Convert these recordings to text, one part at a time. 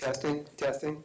Testing, testing.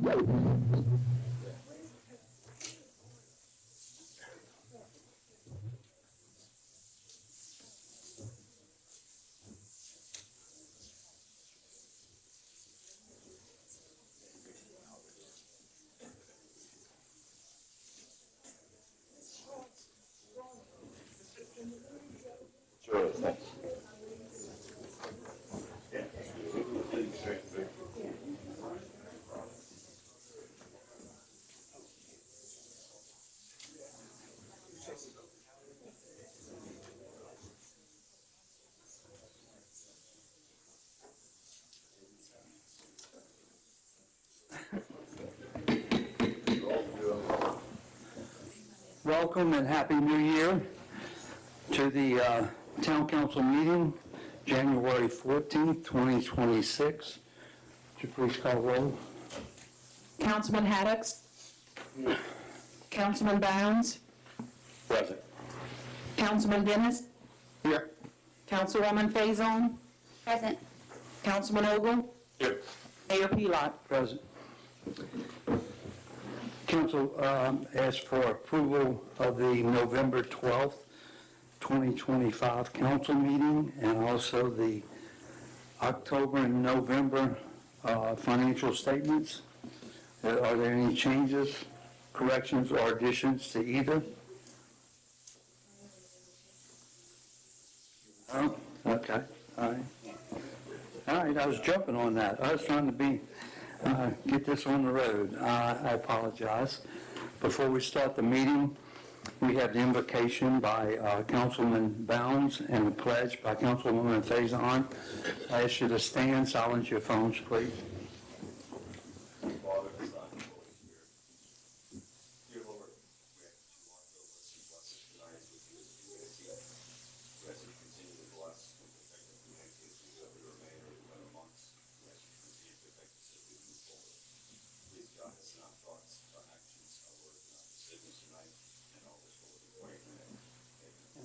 Sure, thanks. Welcome and Happy New Year to the Town Council meeting, January 14th, 2026. Would you please call roll? Councilman Haddocks? Councilman Bounds? Present. Councilman Dennis? Here. Councilwoman Faison? Present. Councilman Ogle? Here. Mayor Pelot? Present. Council asks for approval of the November 12th, 2025 council meeting and also the October and November financial statements. Are there any changes, corrections, or additions to either? Oh, okay, all right. All right, I was jumping on that. I was trying to get this on the road. I apologize. Before we start the meeting, we have the invocation by Councilman Bounds and the pledge by Councilwoman Faison. I ask you to stand, silence your phones, please. Father, the Son, and the Holy Spirit. Dear Lord, we ask that you watch over us and bless us tonight with your humanity. We ask that you continue to bless and protect us from any issues that we remain or we went amongst. We ask that you continue to protect us as we move forward. Please guide us in our thoughts, our actions, our words, and our decisions tonight, and all this will be for your name.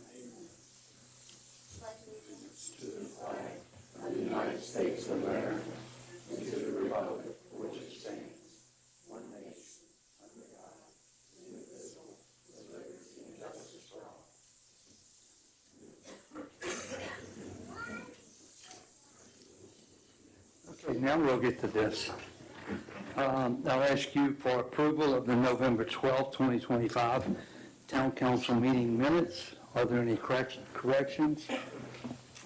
Amen. To the flag of the United States of America, and to the republic for which it stands, one nation, under God, indivisible, with liberty and justice for all. Okay, now we'll get to this. I'll ask you for approval of the November 12th, 2025 Town Council meeting minutes. Are there any corrections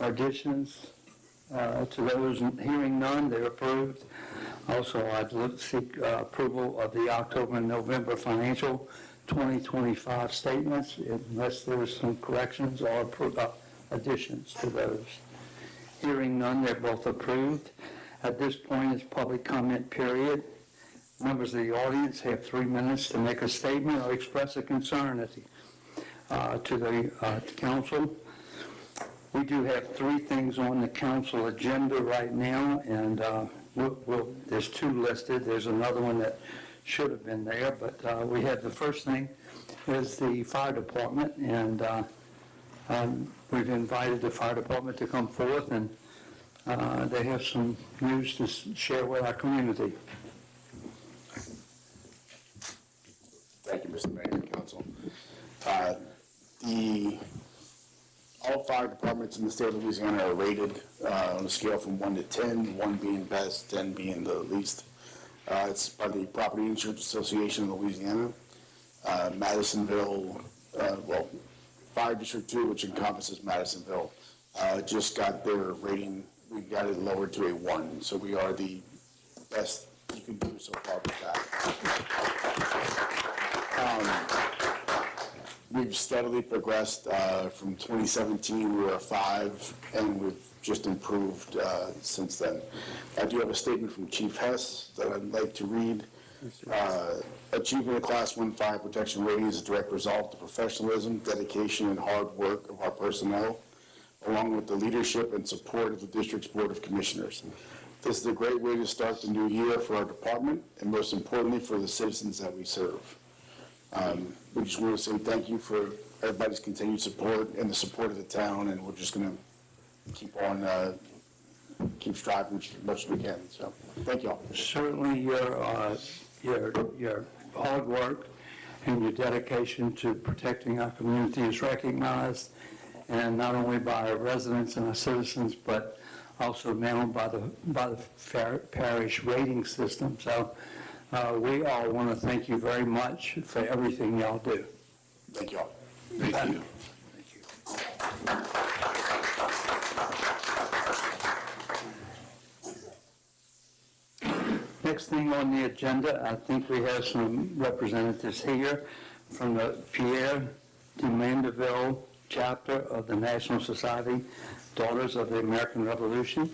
or additions to those? Hearing none, they're approved. Also, I'd look to seek approval of the October and November financial 2025 statements, unless there's some corrections or additions to those. Hearing none, they're both approved. At this point, it's public comment period. Members of the audience have 3 minutes to make a statement or express a concern to the council. We do have 3 things on the council agenda right now, and there's 2 listed. There's another one that should have been there, but we have the first thing is the fire department, and we've invited the fire department to come forth, and they have some news to share with our community. Thank you, Mr. Mayor and Council. All fire departments in the state of Louisiana are rated on a scale from 1 to 10, 1 being best, 10 being the least. It's by the Property Insurance Association of Louisiana. Madisonville, Fire District 2, which encompasses Madisonville, just got their rating. We got it lowered to a 1, so we are the best you can do so far with that. We've steadily progressed. From 2017, we were a 5, and we've just improved since then. I do have a statement from Chief Hess that I'd like to read. Achieving a Class 1 fire protection rating is a direct result of the professionalism, dedication, and hard work of our personnel, along with the leadership and support of the district's Board of Commissioners. This is a great way to start the new year for our department, and most importantly, for the citizens that we serve. We just want to say thank you for everybody's continued support and the support of the town, and we're just going to keep on keep striving as much as we can. So, thank you all. Certainly your hard work and your dedication to protecting our community is recognized, and not only by our residents and our citizens, but also now by the parish rating system. So we all want to thank you very much for everything y'all do. Thank you all. Thank you. Next thing on the agenda, I think we have some representatives here from the Pierre de Mandeville chapter of the National Society Daughters of the American Revolution.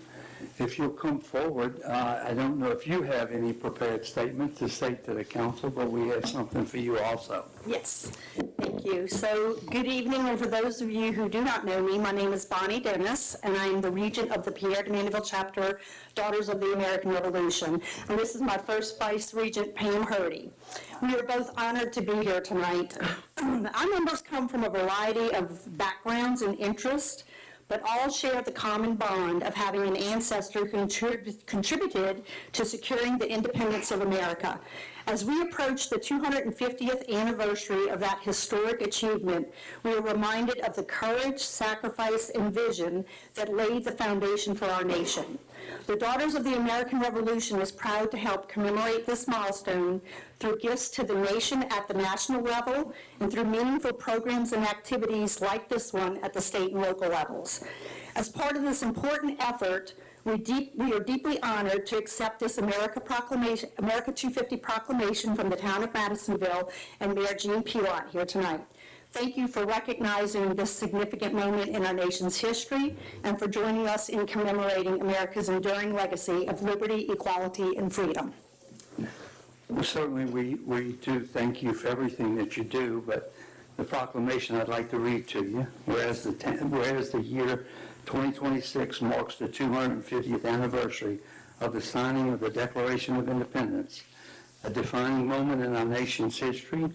If you'll come forward, I don't know if you have any prepared statement to say to the council, but we have something for you also. Yes, thank you. So good evening, and for those of you who do not know me, my name is Bonnie Dennis, and I am the regent of the Pierre de Mandeville chapter, Daughters of the American Revolution. And this is my first vice regent, Pam Hurdy. We are both honored to be here tonight. Our members come from a variety of backgrounds and interests, but all share the common bond of having an ancestor who contributed to securing the independence of America. As we approach the 250th anniversary of that historic achievement, we are reminded of the courage, sacrifice, and vision that laid the foundation for our nation. The Daughters of the American Revolution is proud to help commemorate this milestone through gifts to the nation at the national level and through meaningful programs and activities like this one at the state and local levels. As part of this important effort, we are deeply honored to accept this America 250 proclamation from the town of Madisonville and Mayor Jean Pilatte here tonight. Thank you for recognizing this significant moment in our nation's history and for joining us in commemorating America's enduring legacy of liberty, equality, and freedom. Well, certainly we do thank you for everything that you do, but the proclamation I'd like to read to you, whereas the year 2026 marks the 250th anniversary of the signing of the Declaration of Independence, a defining moment in our nation's history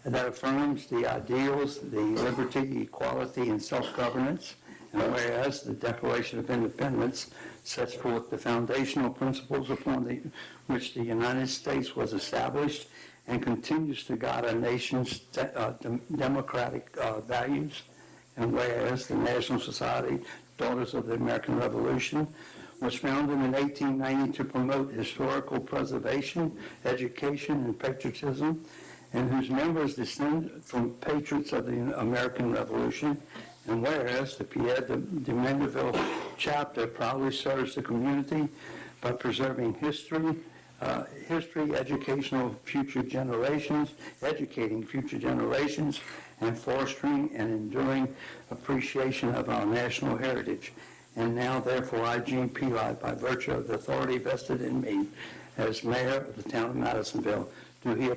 that affirms the ideals, the liberty, equality, and self-governance, and whereas the Declaration of Independence sets forth the foundational principles upon which the United States was established and continues to guide our nation's democratic values, and whereas the National Society Daughters of the American Revolution was founded in 1890 to promote historical preservation, education, and patriotism, and whose members descend from patriots of the American Revolution, and whereas the Pierre de Mandeville chapter proudly serves the community by preserving history, educating future generations, and fostering an enduring appreciation of our national heritage. And now, therefore, I, Jean Pilatte, by virtue of the authority vested in me as mayor of the town of Madisonville, do here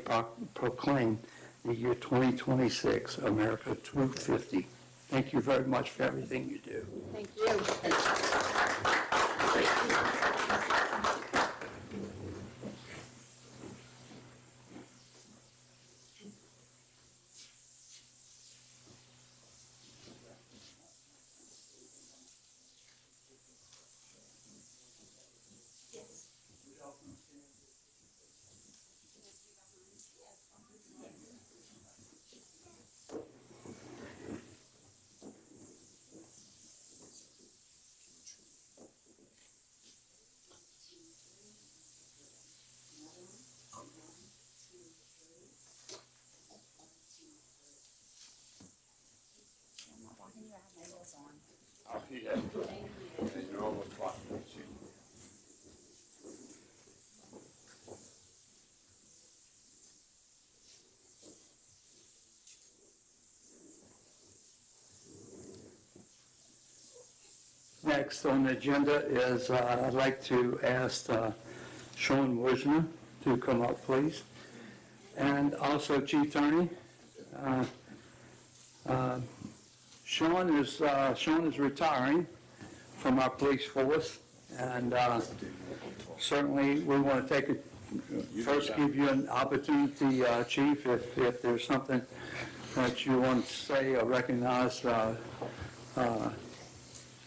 proclaim the year 2026, America 250. Thank you very much for everything you do. Thank you. Next on the agenda is I'd like to ask Sean Wisner to come up, please. And also Chief Attorney. Sean is retiring from our police force, and certainly we want to first give you an opportunity, Chief, if there's something that you want to say or recognize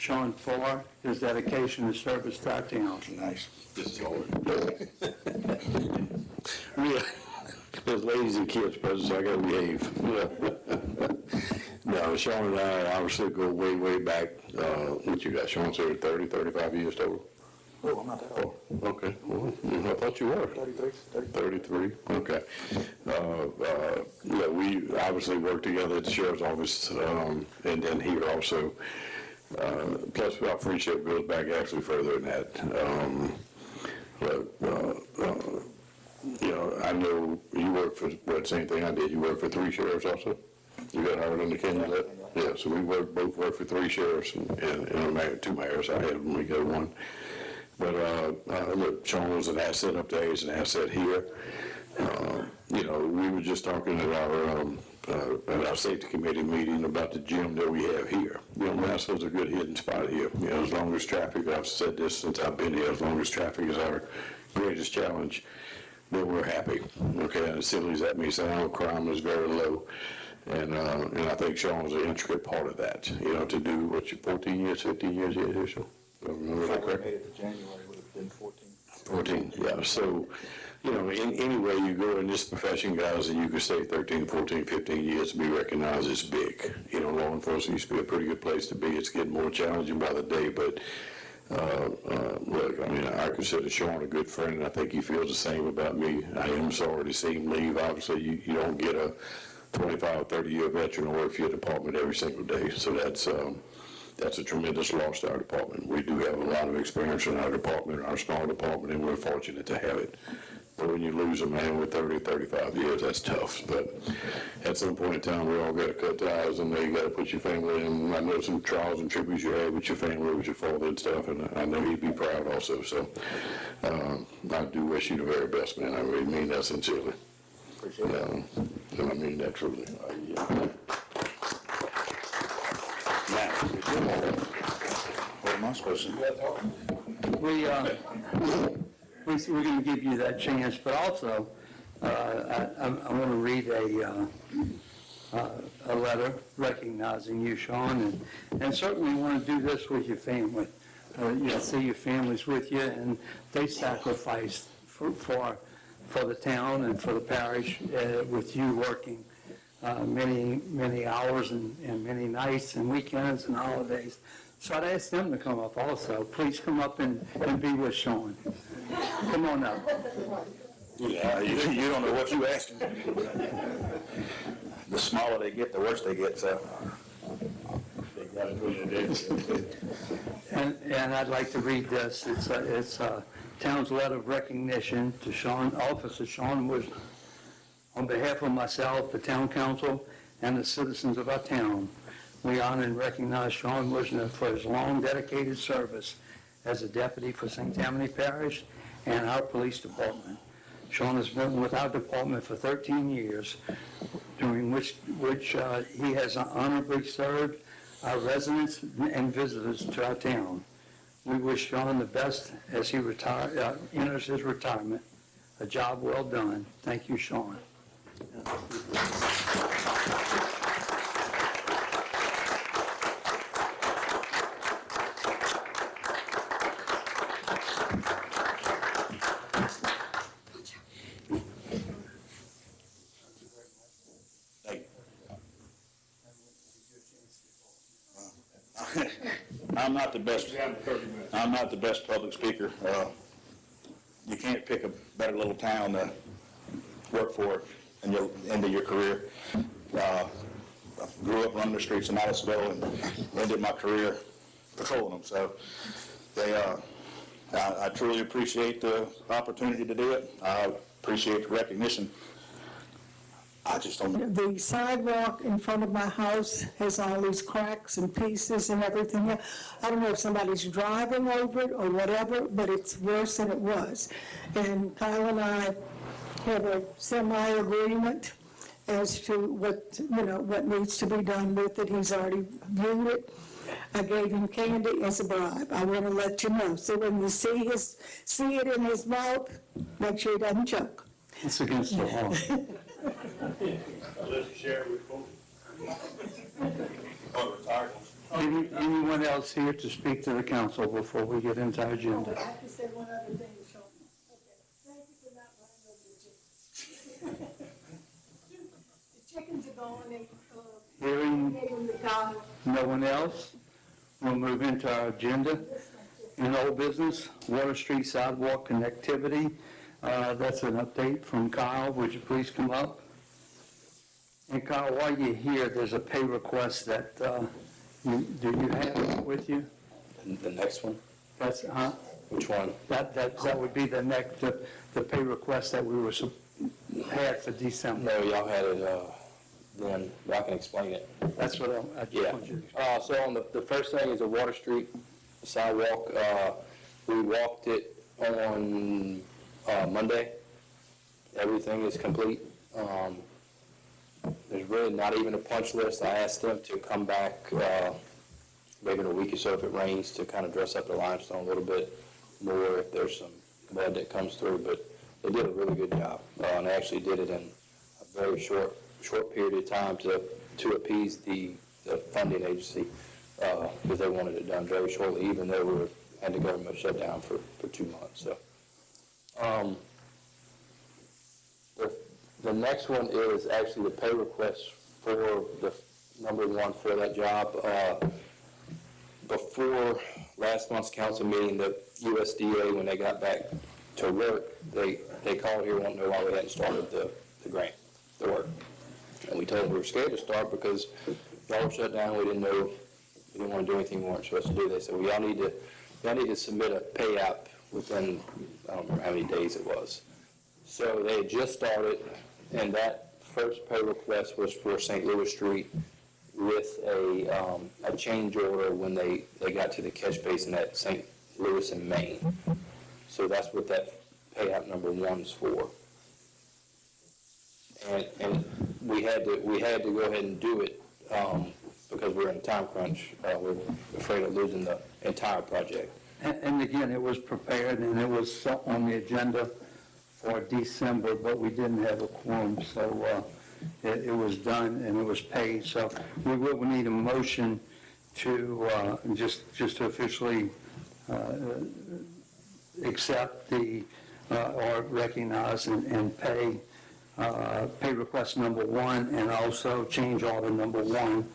Sean for his dedication and service to our town. Nice. This is all. Yeah, there's ladies and kids present, so I gotta behave. No, Sean and I obviously go way, way back. What you got, Sean, say 30, 35 years total? Oh, I'm not that old. Okay, well, I thought you were. 33, okay. Yeah, we obviously work together at the sheriff's office, and then here also. Plus, our friendship goes back actually further than that. You know, I know you work for, what, same thing I did, you work for 3 sheriffs also? You got hired under Kenny? Yeah, so we both work for 3 sheriffs and 2 mayors. I had them, we got 1. But, look, Sean was an asset up there, he's an asset here. You know, we were just talking at our safety committee meeting about the gym that we have here. You know, Madisonville's a good hidden spot here. You know, as long as traffic, I've said this since I've been here, as long as traffic is our greatest challenge, then we're happy. Okay, and as silly as that may sound, crime is very low. And I think Sean was an intricate part of that, you know, to do, what, you 14 years, 15 years yet here, so? Remember that correct? Made it to January, would have been 14. 14, yeah. So, you know, in any way you go in this profession, guys, and you could say 13, 14, 15 years to be recognized is big. You know, law enforcement used to be a pretty good place to be. It's getting more challenging by the day, but look, I mean, I consider Sean a good friend, and I think he feels the same about me. I am sorry to see him leave. Obviously, you don't get a 25, 30-year veteran to work for your department every single day, so that's a tremendous loss to our department. We do have a lot of experience in our department, our small department, and we're fortunate to have it. But when you lose a man with 30, 35 years, that's tough. But at some point in time, we all got to cut ties, and you got to put your family in. I know some trials and tributes you had with your family, with your father and stuff, and I know he'd be proud also. So I do wish you the very best, man. I really mean that sincerely. Appreciate it. And I mean that truly. Now, what am I supposed to do? We're going to give you that chance, but also, I want to read a letter recognizing you, Sean, and certainly want to do this with your family. You see your families with you, and they sacrificed for the town and for the parish with you working many hours and many nights and weekends and holidays. So I'd ask them to come up also. Please come up and be with Sean. Come on up. Yeah, you don't know what you asking. The smaller they get, the worse they get, so. And I'd like to read this. It's a town's letter of recognition to Sean, Officer Sean Wisner. On behalf of myself, the town council, and the citizens of our town, we honor and recognize Sean Wisner for his long dedicated service as a deputy for St. Tammany Parish and our police department. Sean has been with our department for 13 years, during which he has honorably served our residents and visitors to our town. We wish Sean the best as he enters his retirement. A job well done. Thank you, Sean. I'm not the best public speaker. You can't pick a better little town to work for in your end of your career. I grew up running the streets of Madisonville and ended my career patrolling them. So I truly appreciate the opportunity to do it. I appreciate the recognition. I just don't know. The sidewalk in front of my house has all these cracks and pieces and everything. I don't know if somebody's driving over it or whatever, but it's worse than it was. And Kyle and I have a semi-agreement as to what needs to be done with it. He's already viewed it. I gave him candy as a bribe. I want to let you know. So when you see it in his mouth, make sure he doesn't choke. It's against the law. Unless you share it with folks. Oh, retired ones. Anyone else here to speak to the council before we get into our agenda? I have to say one other thing, Sean. Okay. Thank you for not running over the chickens. The chickens are gone, Hearing gave them the cow. no one else, we'll move into our agenda. In old business, Water Street sidewalk connectivity. That's an update from Kyle. Would you please come up? And Kyle, while you're here, there's a pay request that, do you have it with you? The next one? That's, Which one? that would be the next, the pay request that we were, had for December. No, y'all had it, then, but I can explain it. That's what I just Yeah. want you to. So on the first thing is a Water Street sidewalk. We walked it on Monday. Everything is complete. There's really not even a punch list. I asked them to come back maybe in a week or so if it rains to kind of dress up the limestone a little bit more if there's some mud that comes through. But they did a really good job. And they actually did it in a very short period of time to appease the funding agency because they wanted it done very shortly, even though we had the government shut down for 2 months. So, the next one is actually the pay request for the number one for that job. Before last month's council meeting, the USDA, when they got back to work, they called here wanting to know why we hadn't started the grant, the work. And we told them we were scared to start because y'all were shut down. We didn't know, we didn't want to do anything we weren't supposed to do. They said, well, y'all need to submit a pay app within, I don't remember how many days it was. So they had just started, and that first pay request was for St. Louis Street with a change order when they got to the catch basin at St. Louis and Maine. So that's what that pay app number one's for. And we had to go ahead and do it because we're in a time crunch. We're afraid of losing the entire project. And again, it was prepared and it was on the agenda for December, but we didn't have a quorum, so it was done and it was paid. So we will need a motion to just to officially accept the or recognize and pay request number one, and also change order number one,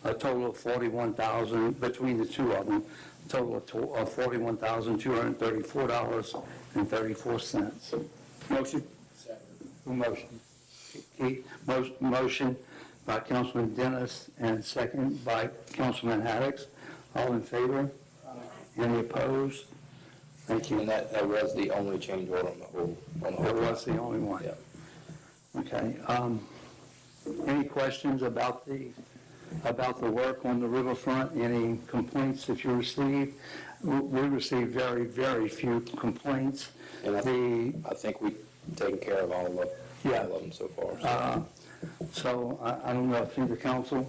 a total of $41,000 between the two of them, a total of $41,234.34. Motion? Motion. Motion by Councilman Dennis and second by Councilman Haddix. All in favor? Any opposed? Thank you. And that was the only change order on the whole. That was the only one. Yeah. Okay. Any questions about the work on the riverfront? Any complaints that you received? We received very, very few complaints. And I think we've taken care of all of them so far. So I don't know if the council,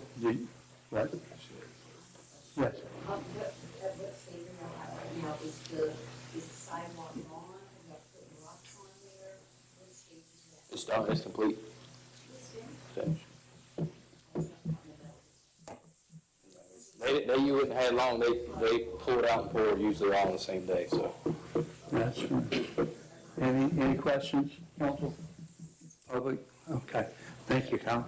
what? Yes. At what stage are y'all at right now? Is the sidewalk on? Y'all putting rocks on there? What stage is that? It's done, it's complete. Finished. They you wouldn't have long, they pull it out and pour it usually all on the same day, so. That's right. Any questions, council? Public? Okay. Thank you, Kyle.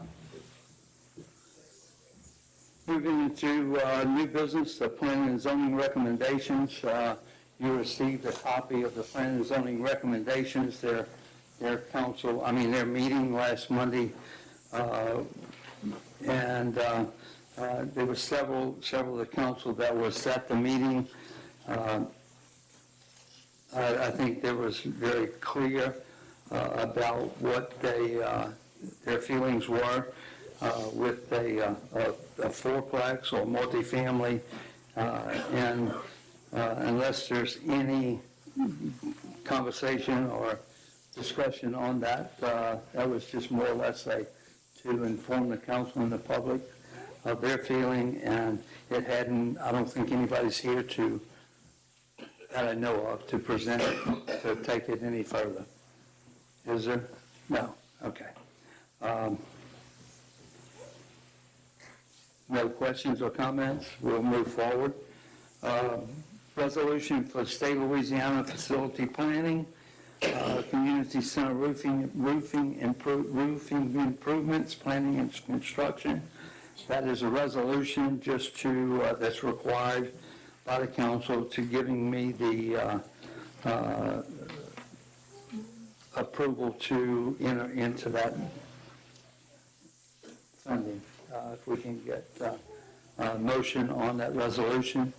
Moving into new business, the planning and zoning recommendations. You received a copy of the planning and zoning recommendations. Their meeting last Monday, and there were several of the council that was at the meeting. I think there was very clear about what their feelings were with a fourplex or multifamily, and unless there's any conversation or discussion on that, that was just more or less to inform the council and the public of their feeling, and it hadn't, I don't think anybody's here that I know of, to present it, to take it any further. Is there? No? Okay. No questions or comments? We'll move forward. Resolution for State of Louisiana Facility Planning, Community Center roofing improvements, planning and construction. That is a resolution just to, that's required by the council to giving me the approval to enter into that funding. If we can get a motion on that resolution.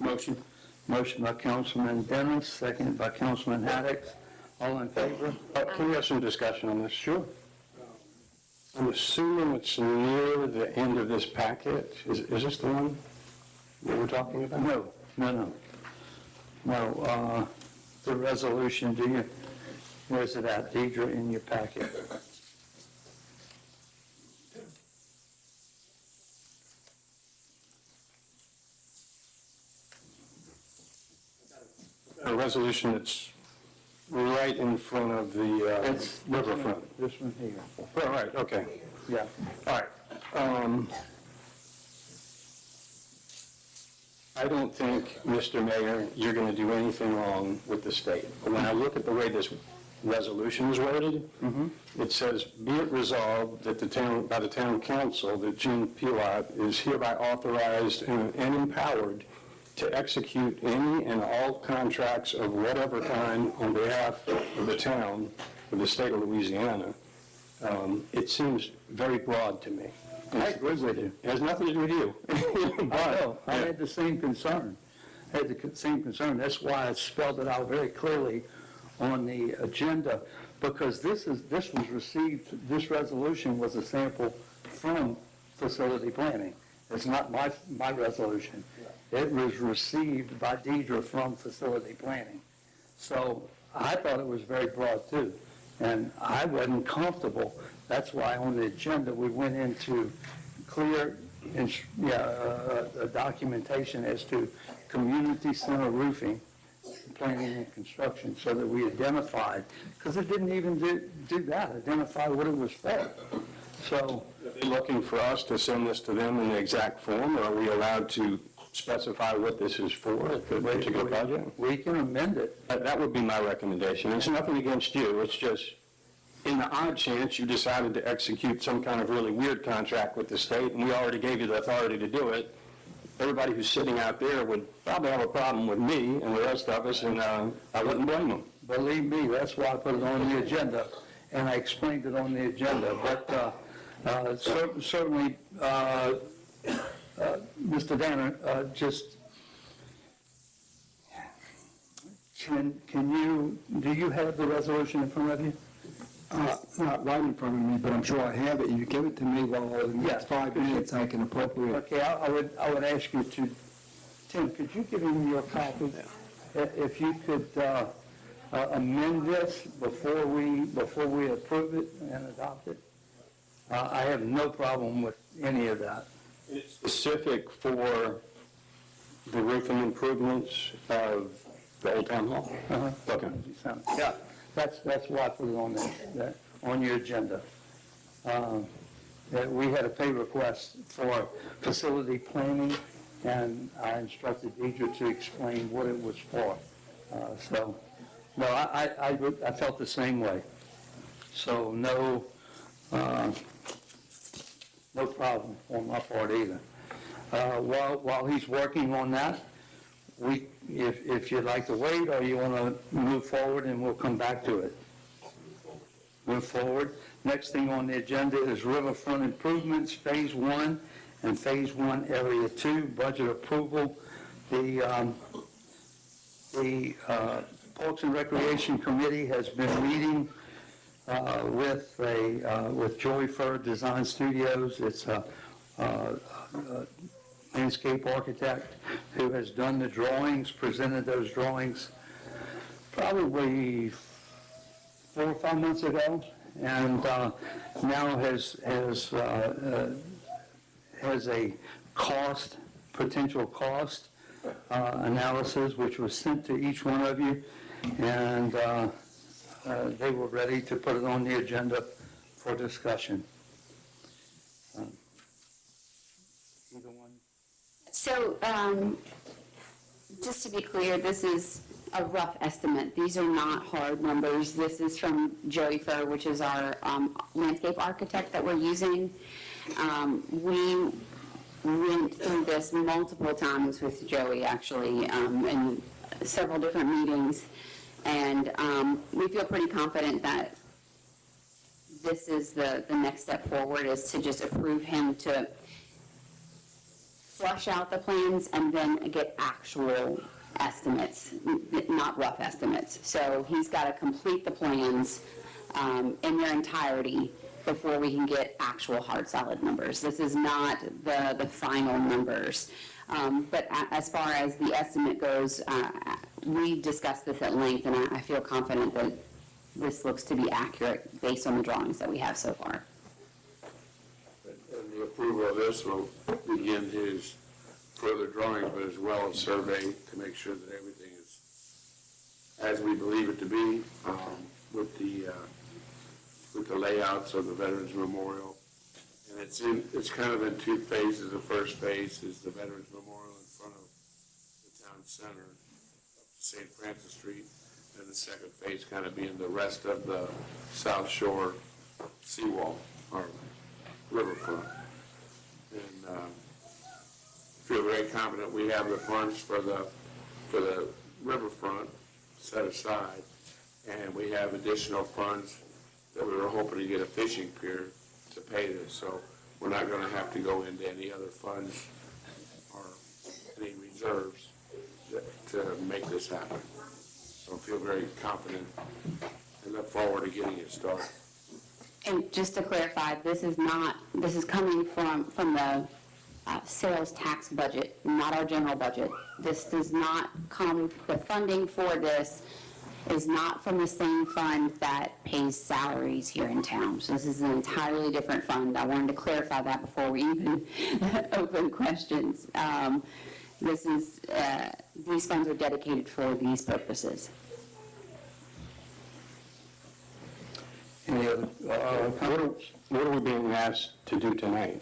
Motion. Motion by Councilman Dennis, seconded by Councilman Haddix. All in favor? Can we have some discussion on this? Sure. I'm assuming it's near the end of this packet. Is this the one that we're talking about? No. The resolution, where's it at, Deidre, in your packet? A resolution that's right in front of the It's riverfront. This one here. Oh, right, okay. Yeah. All right. I don't think, Mr. Mayor, you're going to do anything wrong with the state. But when I look at the way this resolution is worded, it says, "Be it resolved that by the town council, that Gene Pilat is hereby authorized and empowered to execute any and all contracts of whatever kind on behalf of the town of the state of Louisiana." It seems very broad to me. I agree with you. It has nothing to do with you. I know. I had the same concern. That's why I spelled it out very clearly on the agenda, because this resolution was a sample from facility planning. It's not my resolution. It was received by Deidre from facility planning. So I thought it was very broad too, and I wasn't comfortable. That's why on the agenda, we went into clear documentation as to community center roofing, planning and construction, so that we identified, because it didn't even do that, identify what it was for. So, Are they looking for us to send this to them in the exact form, or are we allowed to specify what this is for at the particular project? we can amend it. That would be my recommendation. It's nothing against you, it's just, in the odd chance you decided to execute some kind of really weird contract with the state, and we already gave you the authority to do it, everybody who's sitting out there would probably have a problem with me and the rest of us, and I wouldn't blame them. Believe me, that's why I put it on the agenda, and I explained it on the agenda. But certainly, Mr. Danner, do you have the resolution in front of you? Not right in front of me, but I'm sure I have it. You give it to me while in the next 5 minutes I can appropriate. Okay, I would ask you to, Tim, could you give him your copy? If you could amend this before we approve it and adopt it. I have no problem with any of that. It's specific for the roofing improvements of the Old Town Hall? Okay. Yeah, that's why I put it on your agenda. We had a pay request for facility planning, and I instructed Deidre to explain what it was for. No, I felt the same way. So no problem on my part either. While he's working on that, if you'd like to wait or you want to move forward, and we'll come back to it. Move forward. Next thing on the agenda is riverfront improvements, Phase 1 and Phase 1 Area 2, budget approval. The Parks and Recreation Committee has been meeting with Joy Fur Design Studios. It's a landscape architect who has done the drawings, presented those drawings probably 4 or 5 months ago, and now has a potential cost analysis, which was sent to each one of you, and they were ready to put it on the agenda for discussion. So, just to be clear, this is a rough estimate. These are not hard numbers. This is from Joey Furr, which is our landscape architect that we're using. We went through this multiple times with Joey, actually, in several different meetings, and we feel pretty confident that this is the next step forward, is to just approve him to flush out the plans and then get actual estimates, not rough estimates. So he's got to complete the plans in their entirety before we can get actual hard solid numbers. This is not the final numbers. But as far as the estimate goes, we discussed this at length, and I feel confident that this looks to be accurate based on the drawings that we have so far. And the approval of this will begin his further drawings, but as well as survey to make sure that everything is as we believe it to be, with the layouts of the Veterans Memorial. And it's kind of in two phases. The first phase is the Veterans Memorial in front of the town center, St. Francis Street, and the second phase kind of being the rest of the South Shore seawall or riverfront. And feel very confident we have the funds for the riverfront set aside, and we have additional funds that we were hoping to get a fishing pier to pay this. So we're not going to have to go into any other funds or any reserves to make this happen. So I feel very confident and look forward to getting it started. And just to clarify, this is coming from the sales tax budget, not our general budget. This does not come, the funding for this is not from the same fund that pays salaries here in town. So this is an entirely different fund. I wanted to clarify that before we even open questions. These funds are dedicated for these purposes. Any other comments? What are we being asked to do tonight?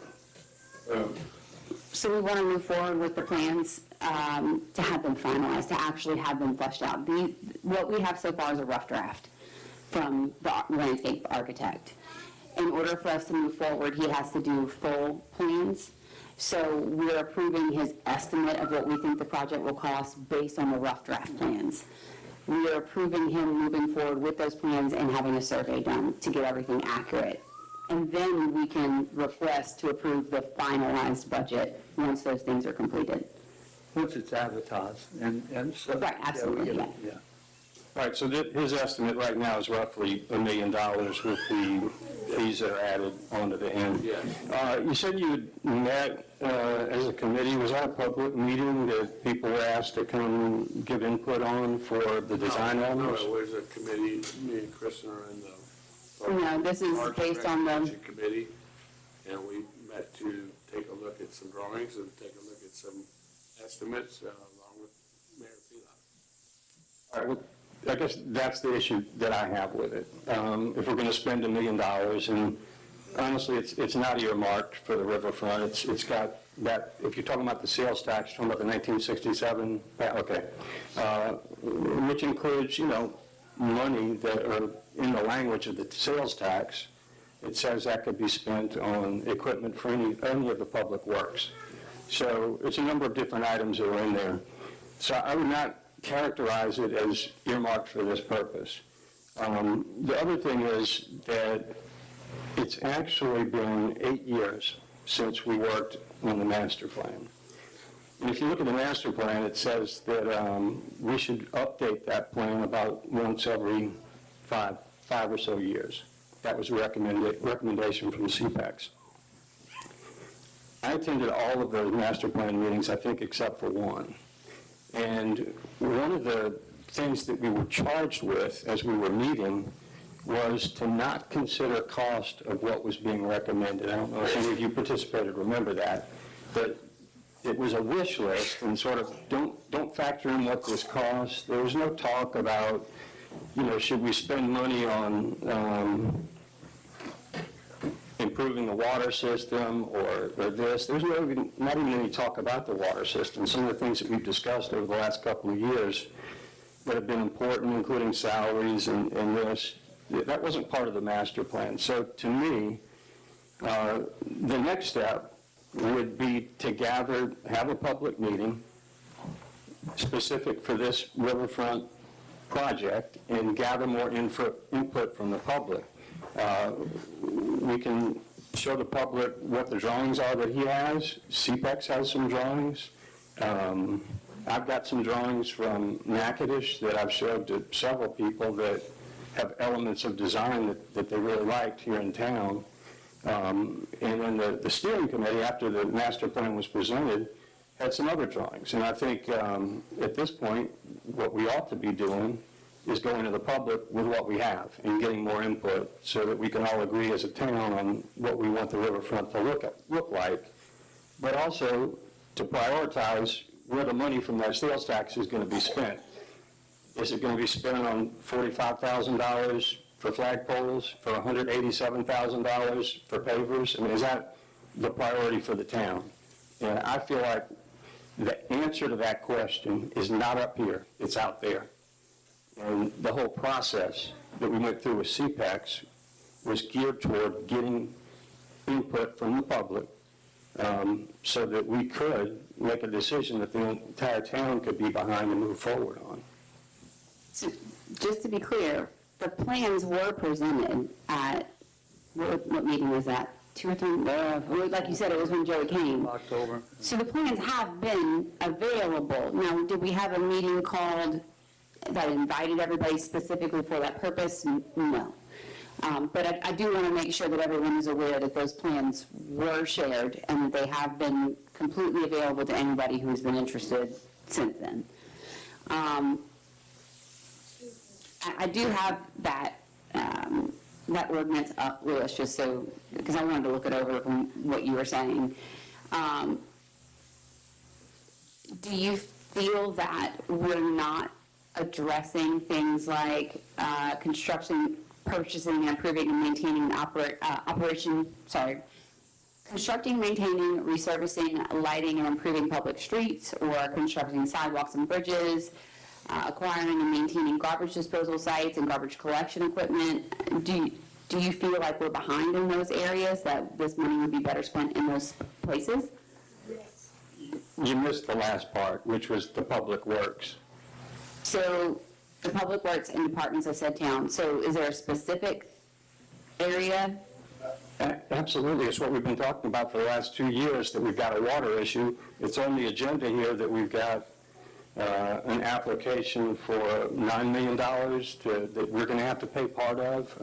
So we want to move forward with the plans to have them finalized, to actually have them fleshed out. What we have so far is a rough draft from the landscape architect. In order for us to move forward, he has to do full plans. So we're approving his estimate of what we think the project will cost based on the rough draft plans. We are approving him moving forward with those plans and having a survey done to get everything accurate. And then we can request to approve the finalized budget once those things are completed. Once it's advertised, and so. Right, absolutely, yeah. All right, so his estimate right now is roughly $1 million with the fees that are added onto the end. Yes. You said you had met as a committee. Was that a public meeting that people were asked to come give input on for the design elements? No, it was a committee, me and Kristen are in the No, this is Parks based on the, Recreation Committee, and we met to take a look at some drawings and take a look at some estimates along with Mayor Phelan. All right, well, I guess that's the issue that I have with it. If we're going to spend $1 million, and honestly, it's not earmarked for the riverfront. It's got that, if you're talking about the sales tax, you're talking about the 1967, okay, which includes, money that are in the language of the sales tax. It says that could be spent on equipment for any of the public works. So it's a number of different items that are in there. So I would not characterize it as earmarked for this purpose. The other thing is that it's actually been 8 years since we worked on the master plan. And if you look at the master plan, it says that we should update that plan about once every five or so years. That was a recommendation from CPACs. I attended all of those master plan meetings, I think, except for one. And one of the things that we were charged with as we were meeting was to not consider cost of what was being recommended. I don't know if any of you participated, remember that. But it was a wish list and sort of don't factor in what this costs. There was no talk about, should we spend money on improving the water system or this. There's not even any talk about the water system. Some of the things that we've discussed over the last couple of years that have been important, including salaries and this, that wasn't part of the master plan. So to me, the next step would be to have a public meeting specific for this riverfront project and gather more input from the public. We can show the public what the drawings are that he has. CPEX has some drawings. I've got some drawings from Natchitoches that I've showed to several people that have elements of design that they really liked here in town. And then the steering committee, after the master plan was presented, had some other drawings. And I think at this point, what we ought to be doing is going to the public with what we have and getting more input so that we can all agree as a town on what we want the riverfront to look like, but also to prioritize where the money from that sales tax is going to be spent. Is it going to be spent on $45,000 for flagpoles, for $187,000 for pavers? I mean, is that the priority for the town? And I feel like the answer to that question is not up here, it's out there. And the whole process that we went through with CPEX was geared toward getting input from the public so that we could make a decision that the entire town could be behind and move forward on. So, just to be clear, the plans were presented at, what meeting was that? 2 or 3, like you said, it was when Joey came. October. So the plans have been available. Now, did we have a meeting called that invited everybody specifically for that purpose? No. But I do want to make sure that everyone is aware that those plans were shared and that they have been completely available to anybody who has been interested since then. I do have that ordinance up, Louis, just so, because I wanted to look it over from what you were saying. Do you feel that we're not addressing things like construction, purchasing, and improving and maintaining constructing, maintaining, resurfacing, lighting, and improving public streets, or constructing sidewalks and bridges, acquiring and maintaining garbage disposal sites and garbage collection equipment? Do you feel like we're behind in those areas, that this money would be better spent in those places? You missed the last part, which was the public works. So the public works and departments of said town, so is there a specific area? Absolutely. It's what we've been talking about for the last 2 years, that we've got a water issue. It's on the agenda here that we've got an application for $9 million that we're going to have to pay part of.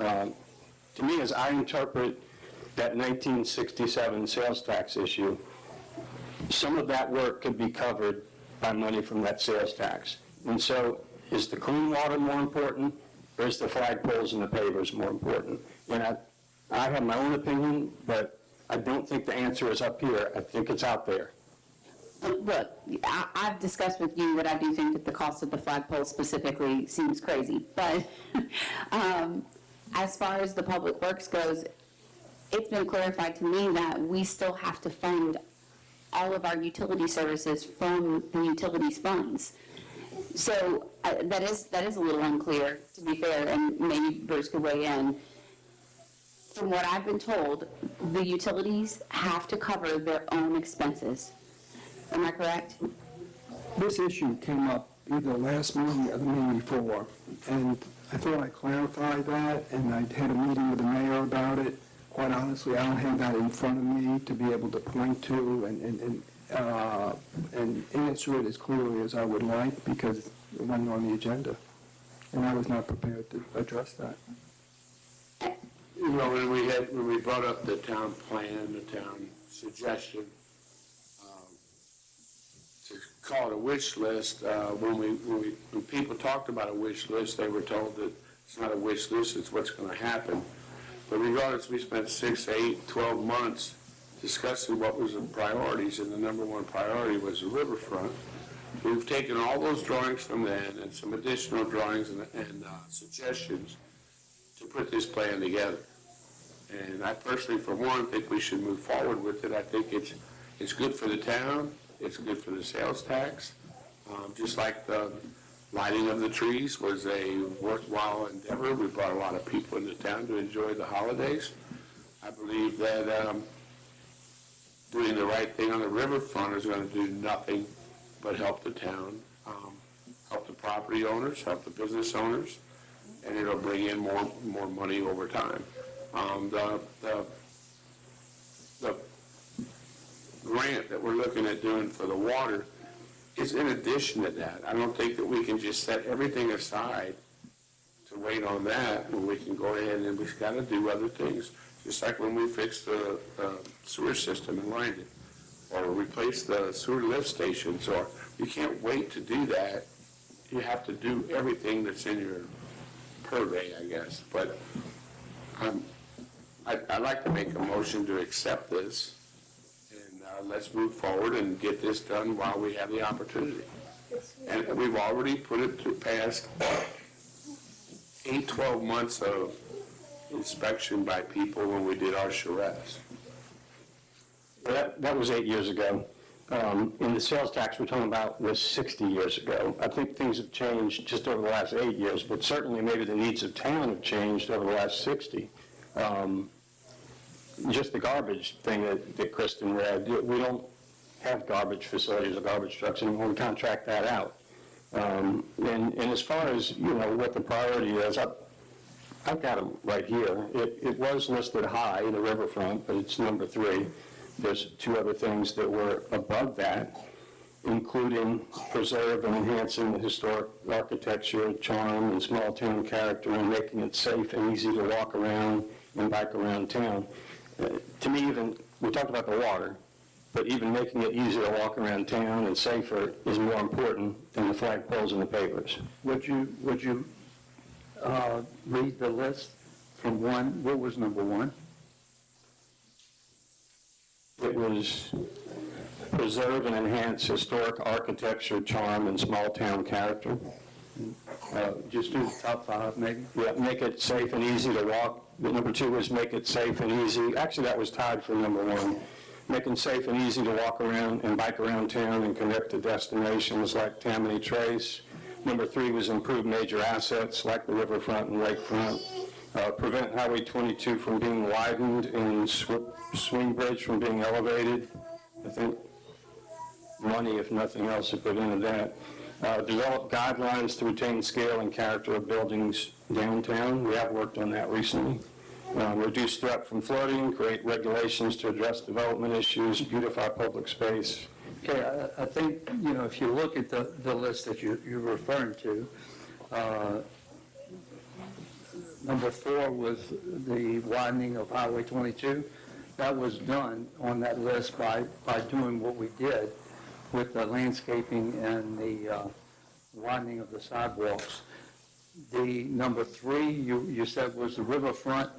To me, as I interpret that 1967 sales tax issue, some of that work could be covered by money from that sales tax. And so, is the clean water more important, or is the flagpoles and the pavers more important? And I have my own opinion, but I don't think the answer is up here. I think it's out there. Look, I've discussed with you that I do think that the cost of the flagpole specifically seems crazy, but as far as the public works goes, it's been clarified to me that we still have to fund all of our utility services from the utilities funds. So that is a little unclear, to be fair, and maybe Bruce could weigh in. From what I've been told, the utilities have to cover their own expenses. Am I correct? This issue came up either last meeting or the meeting before, and I thought I clarified that, and I had a meeting with the mayor about it. Quite honestly, I don't have that in front of me to be able to point to and answer it as clearly as I would like, because it wasn't on the agenda, and I was not prepared to address that. You know, when we brought up the town plan, the town suggestion, to call it a wish list, when people talked about a wish list, they were told that it's not a wish list, it's what's going to happen. But regardless, we spent 6, 8, 12 months discussing what was the priorities, and the number one priority was the riverfront. We've taken all those drawings from then and some additional drawings and suggestions to put this plan together. And I personally, for one, think we should move forward with it. I think it's good for the town, it's good for the sales tax. Just like the lighting of the trees was a worthwhile endeavor. We brought a lot of people into town to enjoy the holidays. I believe that doing the right thing on the riverfront is going to do nothing but help the town, help the property owners, help the business owners, and it'll bring in more money over time. The grant that we're looking at doing for the water is in addition to that. I don't think that we can just set everything aside to wait on that, when we can go ahead and we've got to do other things. Just like when we fixed the sewer system in Langdon, or replace the sewer lift stations, or you can't wait to do that. You have to do everything that's in your purvey, I guess. But I'd like to make a motion to accept this, and let's move forward and get this done while we have the opportunity. And we've already put it to past 12 months of inspection by people when we did our charrettes. That was 8 years ago. In the sales tax we're talking about was 60 years ago. I think things have changed just over the last 8 years, but certainly maybe the needs of town have changed over the last 60. Just the garbage thing that Kristen read, we don't have garbage facilities or garbage trucks anymore. We contract that out. And as far as, what the priority is, I've got them right here. It was listed high in the riverfront, but it's number 3. There's 2 other things that were above that, including preserve and enhancing the historic architecture, charm, and small town character, and making it safe and easy to walk around and bike around town. To me, even, we talked about the water, but even making it easier to walk around town and safer is more important than the flagpoles and the papers. Would you read the list from 1? What was number 1? It was preserve and enhance historic architecture, charm, and small town character. Just do the top 5, maybe? Yeah, make it safe and easy to walk. Number 2 was make it safe and easy. Actually, that was tied for number 1. Making safe and easy to walk around and bike around town and connect to destinations like Tammany Trace. Number 3 was improve major assets like the riverfront and lakefront. Prevent Highway 22 from being widened and Swing Bridge from being elevated. I think money, if nothing else, to put into that. Develop guidelines to retain scale and character of buildings downtown. We have worked on that recently. Reduce threat from flooding, create regulations to address development issues, beautify public space. Okay, I think, if you look at the list that you're referring to, number 4 was the widening of Highway 22. That was done on that list by doing what we did with the landscaping and the widening of the sidewalks. The number 3 you said was the riverfront,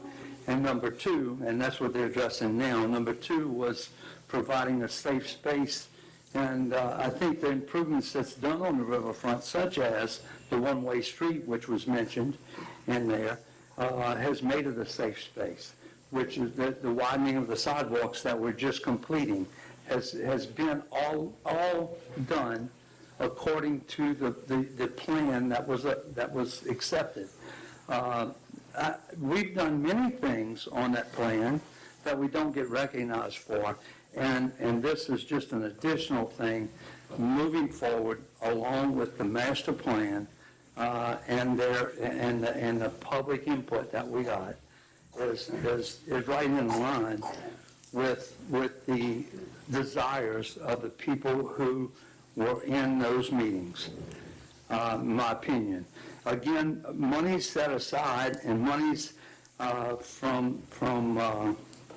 and number 2, and that's what they're addressing now, number 2 was providing a safe space. And I think the improvements that's done on the riverfront, such as the one-way street, which was mentioned in there, has made it a safe space, which is the widening of the sidewalks that we're just completing has been all done according to the plan that was accepted. We've done many things on that plan that we don't get recognized for, and this is just an additional thing moving forward along with the master plan and the public input that we got is right in line with the desires of the people who were in those meetings, in my opinion. Again, money's set aside and money's from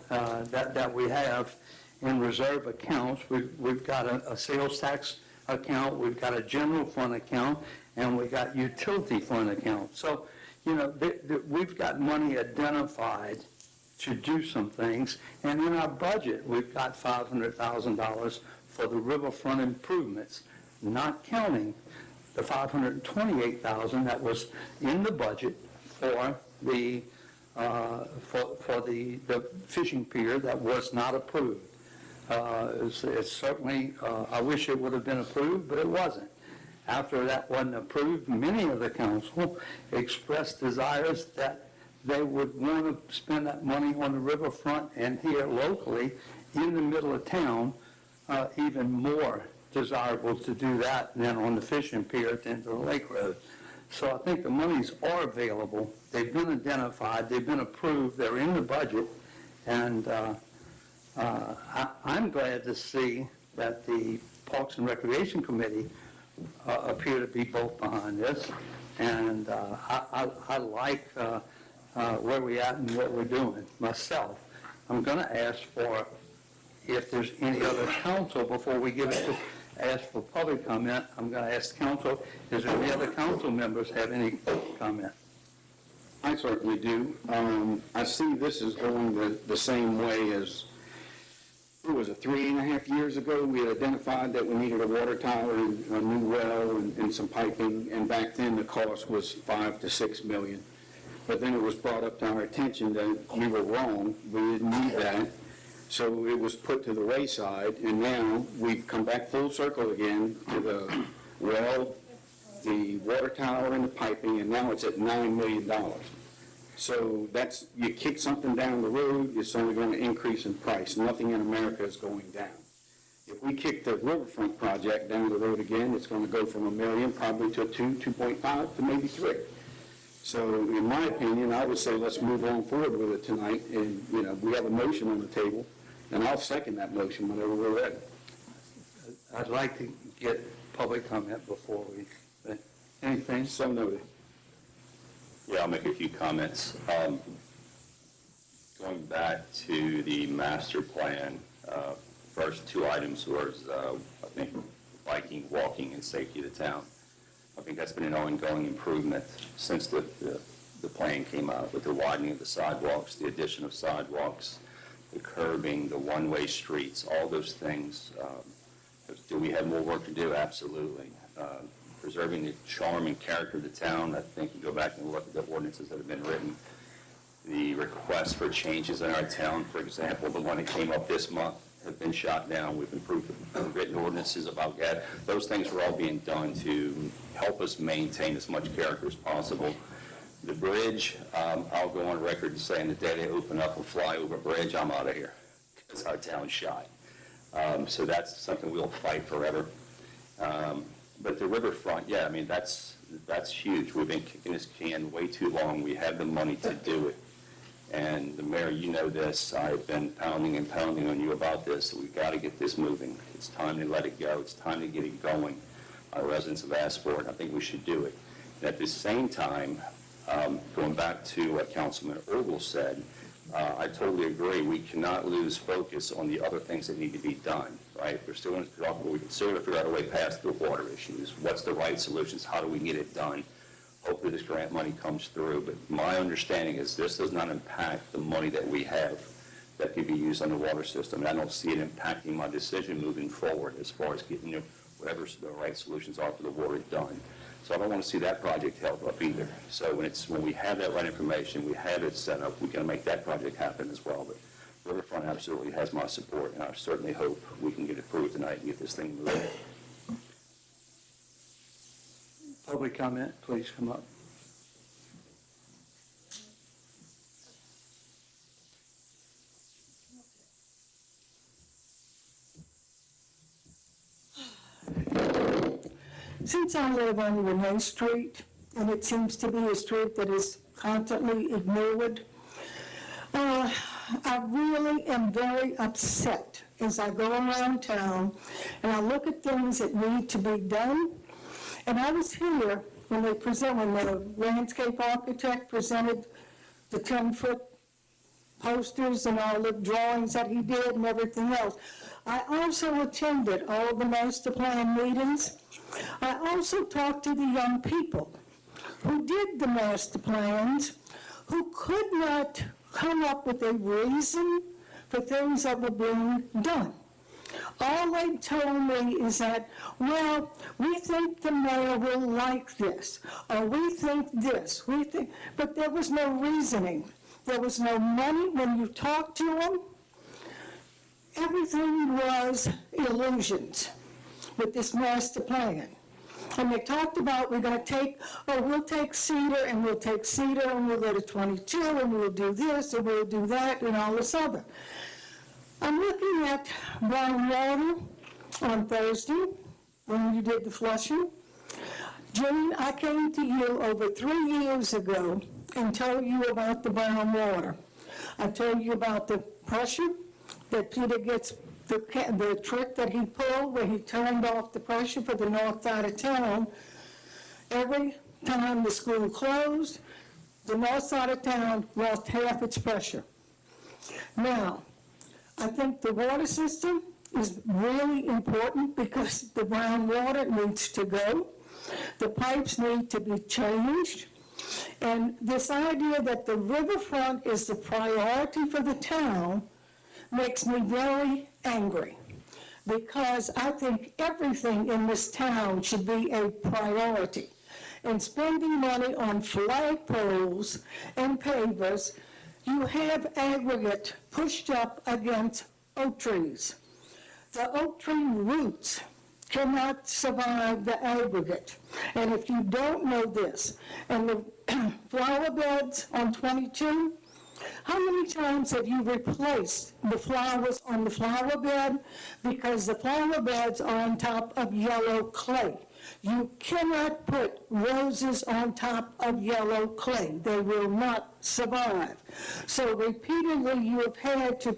that we have in reserve accounts. We've got a sales tax account, we've got a general fund account, and we got utility fund account. So, we've got money identified to do some things, and in our budget, we've got $500,000 for the riverfront improvements, not counting the $528,000 that was in the budget for the for the fishing pier that was not approved. It's certainly, I wish it would have been approved, but it wasn't. After that wasn't approved, many of the council expressed desires that they would want to spend that money on the riverfront and here locally in the middle of town, even more desirable to do that than on the fishing pier at the end of the lake road. So I think the monies are available. They've been identified. They've been approved. They're in the budget. And I'm glad to see that the Parks and Recreation Committee appear to be both behind this. And I like where we're at and what we're doing myself. I'm going to ask for, if there's any other council, before we give it to, ask for public comment, I'm going to ask council, is there any other council members have any comment? I certainly do. I see this is going the same way as, what was it, 3.5 years ago, we had identified that we needed a water tower and a new well and some piping, and back then the cost was $5 to $6 million. But then it was brought up to our attention that we were wrong, we didn't need that. So it was put to the wayside, and now we've come back full circle again to the well, the water tower and the piping, and now it's at $9 million. So that's, you kick something down the road, it's only going to increase in price. Nothing in America is going down. If we kick the riverfront project down the road again, it's going to go from $1 million probably to 2.5 to maybe 3. So in my opinion, I would say let's move on forward with it tonight. And, you know, we have a motion on the table, and I'll second that motion whenever we're ready. I'd like to get public comment before we, anything? So noted. Yeah, I'll make a few comments. Going back to the master plan, first two items was, I think, biking, walking, and safety of the town. I think that's been an ongoing improvement since the plan came out, with the widening of the sidewalks, the addition of sidewalks, the curbing, the one-way streets, all those things. Do we have more work to do? Absolutely. Preserving the charm and character of the town, I think you go back and look at the ordinances that have been written. The requests for changes in our town, for example, the one that came up this month, have been shot down. We've improved the written ordinances about that. Those things are all being done to help us maintain as much character as possible. The bridge, I'll go on record and saying the day they open up a flyover bridge, I'm out of here, because our town's shy. So that's something we'll fight forever. But the riverfront, yeah, I mean, that's huge. We've been kicking this can way too long. We have the money to do it. And the mayor, you know this, I've been pounding and pounding on you about this. We've got to get this moving. It's time to let it go. It's time to get it going. Our residents have asked for it. I think we should do it. And at the same time, going back to what Councilman Ogle said, I totally agree. We cannot lose focus on the other things that need to be done, right? We're still going to talk, we can still figure out a way past the water issues. What's the right solutions? How do we get it done? Hopefully this grant money comes through, but my understanding is this does not impact the money that we have that could be used on the water system. And I don't see it impacting my decision moving forward as far as getting whatever the right solutions are for the water done. So I don't want to see that project held up either. So when we have that right information, we have it set up, we can make that project happen as well. But Riverfront absolutely has my support, and I certainly hope we can get it approved tonight and get this thing moving. Public comment, please come up. Since I live on Renee Street, and it seems to be a street that is constantly ignored, I really am very upset as I go around town and I look at things that need to be done. And I was here when the landscape architect presented the 10-foot posters and all the drawings that he did and everything else. I also attended all of the master plan meetings. I also talked to the young people who did the master plans, who could not come up with a reason for things that were being done. All they told me is that, well, we think the mayor will like this, or we think this, but there was no reasoning. There was no money when you talked to them. Everything was illusions with this master plan. And they talked about, we're going to take, we'll take Cedar, and we'll take Cedar, and we'll go to 22, and we'll do this, and we'll do that, and all this other. I'm looking at Brown Water on Thursday, when you did the flushing. Jane, I came to you over 3 years ago and told you about the brown water. I told you about the pressure that Peter gets, the trick that he pulled where he turned off the pressure for the north side of town. Every time the school closed, the north side of town lost half its pressure. Now, I think the water system is really important because the brown water needs to go. The pipes need to be changed. And this idea that the riverfront is the priority for the town makes me very angry, because I think everything in this town should be a priority. And spending money on flagpoles and pavers, you have aggregate pushed up against oak trees. The oak tree roots cannot survive the aggregate. And if you don't know this, and the flower beds on 22, how many times have you replaced the flowers on the flower bed? Because the flower beds are on top of yellow clay. You cannot put roses on top of yellow clay. They will not survive. So repeatedly you have had to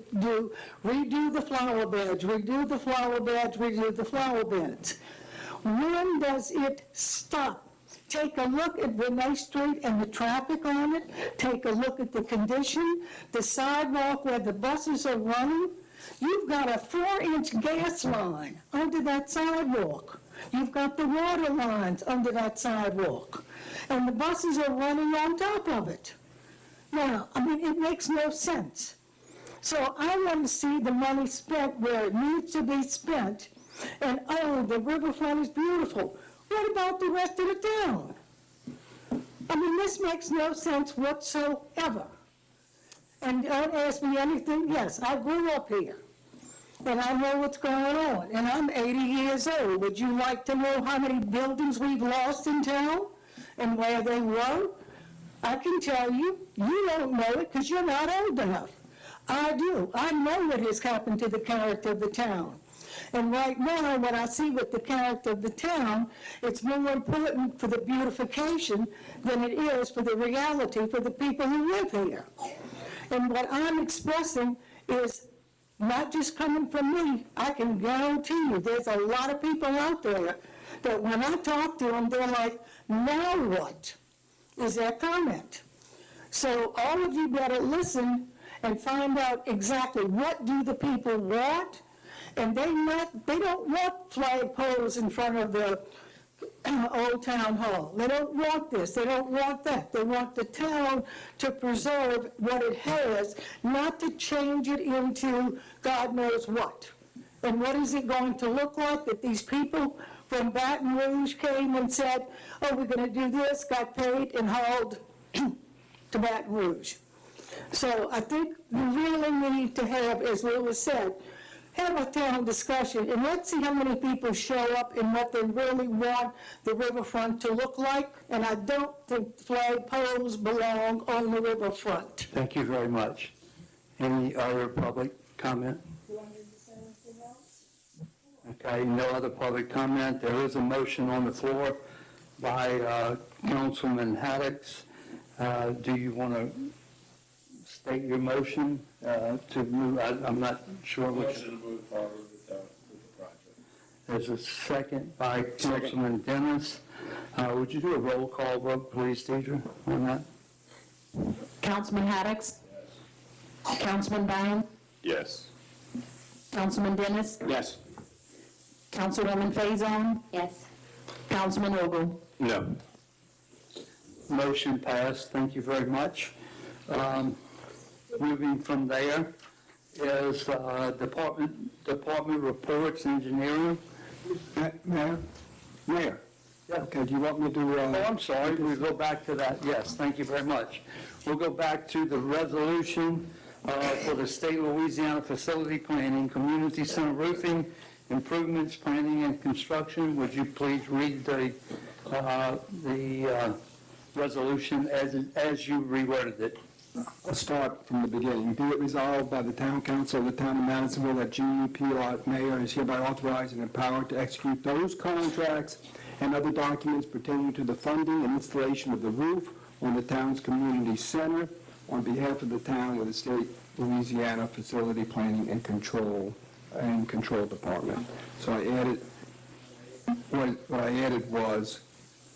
redo the flower beds, redo the flower beds, redo the flower beds. When does it stop? Take a look at Renee Street and the traffic on it. Take a look at the condition, the sidewalk where the buses are running. You've got a 4-inch gas line under that sidewalk. You've got the water lines under that sidewalk. And the buses are running on top of it. Now, I mean, it makes no sense. So I want to see the money spent where it needs to be spent. And, oh, the riverfront is beautiful. What about the rest of the town? I mean, this makes no sense whatsoever. And don't ask me anything. Yes, I grew up here, and I know what's going on. And I'm 80 years old. Would you like to know how many buildings we've lost in town and where they were? I can tell you. You don't know it because you're not old enough. I do. I know what has happened to the character of the town. And right now, what I see with the character of the town, it's more important for the beautification than it is for the reality for the people who live here. And what I'm expressing is not just coming from me. I can guarantee you there's a lot of people out there that when I talk to them, they're like, now what? Is their comment. So all of you better listen and find out exactly what do the people want. And they don't want flagpoles in front of the old town hall. They don't want this. They don't want that. They want the town to preserve what it has, not to change it into God knows what. And what is it going to look like that these people from Baton Rouge came and said, oh, we're going to do this, got paid, and hauled to Baton Rouge. So I think we really need to have, as Lewis said, have a town discussion, and let's see how many people show up and what they really want the riverfront to look like. And I don't think flagpoles belong on the riverfront. Thank you very much. Any other public comment? Do you want me to say anything else? Okay, no other public comment. There is a motion on the floor by Councilman Haddix. Do you want to state your motion to move? I'm not sure which. Motion to move forward with the project. There's a second by Councilman Dennis. Would you do a roll call vote, please, Deidre, on that? Councilman Haddix? Councilman Brown? Yes. Councilman Dennis? Yes. Councilwoman Faison? Yes. Councilman Ogle? No. Motion passed. Thank you very much. Moving from there is department reports, engineering. Mayor? Yeah. Okay, do you want me to, Oh, I'm sorry, we go back to that. Yes, thank you very much. we'll go back to the resolution for the state of Louisiana facility planning, community center roofing, improvements, planning and construction. Would you please read the resolution as you reworded it? I'll start from the beginning. Be it resolved by the Town Council of the Town of Madisonville that Jeannie P. Lott, Mayor, is hereby authorized and empowered to execute those contracts and other documents pertaining to the funding and installation of the roof on the town's community center on behalf of the town with the state Louisiana Facility Planning and Control Department. So I added, what I added was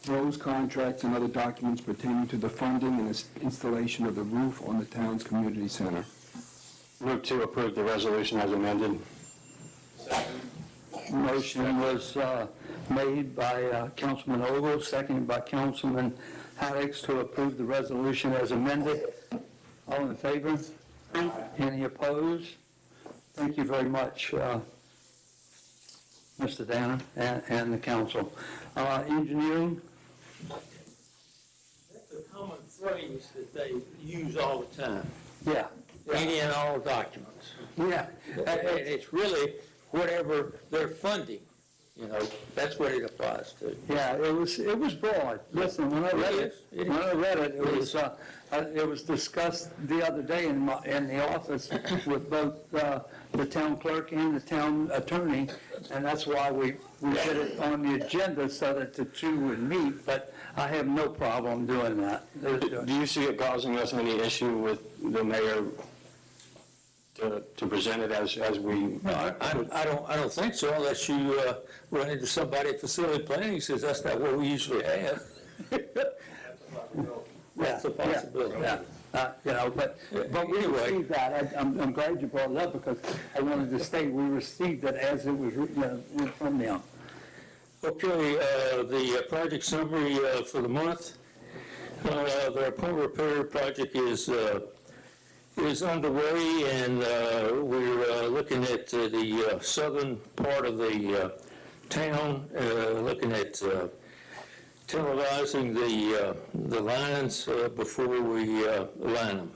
those contracts and other documents pertaining to the funding and installation of the roof on the town's community center. Move to approve the resolution as amended. Motion was made by Councilman Ogle, seconded by Councilman Haddix to approve the resolution as amended. All in favor? Aye. Any opposed? Thank you very much, Mr. Danner and the council. Engineering? That's a common phrase that they use all the time. Yeah. Any and all documents. Yeah. And it's really whatever they're funding, you know, that's what it applies to. Yeah, it was broad. Listen, when I read it was discussed the other day in the office with both the town clerk and the town attorney, and that's why we put it on the agenda so that the two would meet, but I have no problem doing that. Do you see it causing us any issue with the mayor to present it as we? I don't think so, unless you run into somebody at facility planning who says that's not what we usually have. That's a possibility. Yeah. But we Anyway. received that. I'm glad you brought it up because I wanted to state we received it as it was written from them. Okay, the project summary for the month. The pump repair project is underway, and we're looking at the southern part of the town, looking at televising the lines before we line them.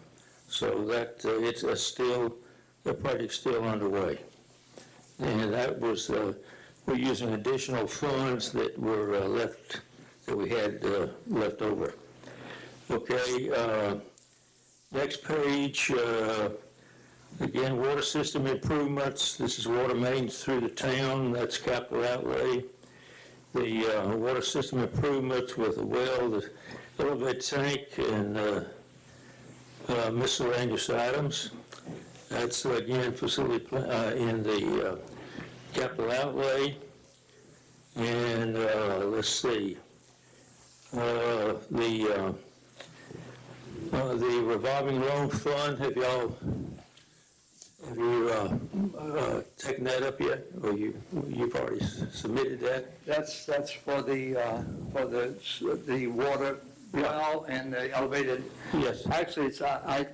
So that it's still, the project's still underway. And that was, we're using additional funds that were that we had left over. Okay, next page, again, water system improvements. This is water mains through the town. That's capital outlay. The water system improvements with the well, the elevated tank, and miscellaneous items. That's, again, facility in the capital outlay. And let's see, the revolving loan fund, have you taken that up yet, or you've already submitted that? That's for the water well and the elevated. Yes. Actually, it's I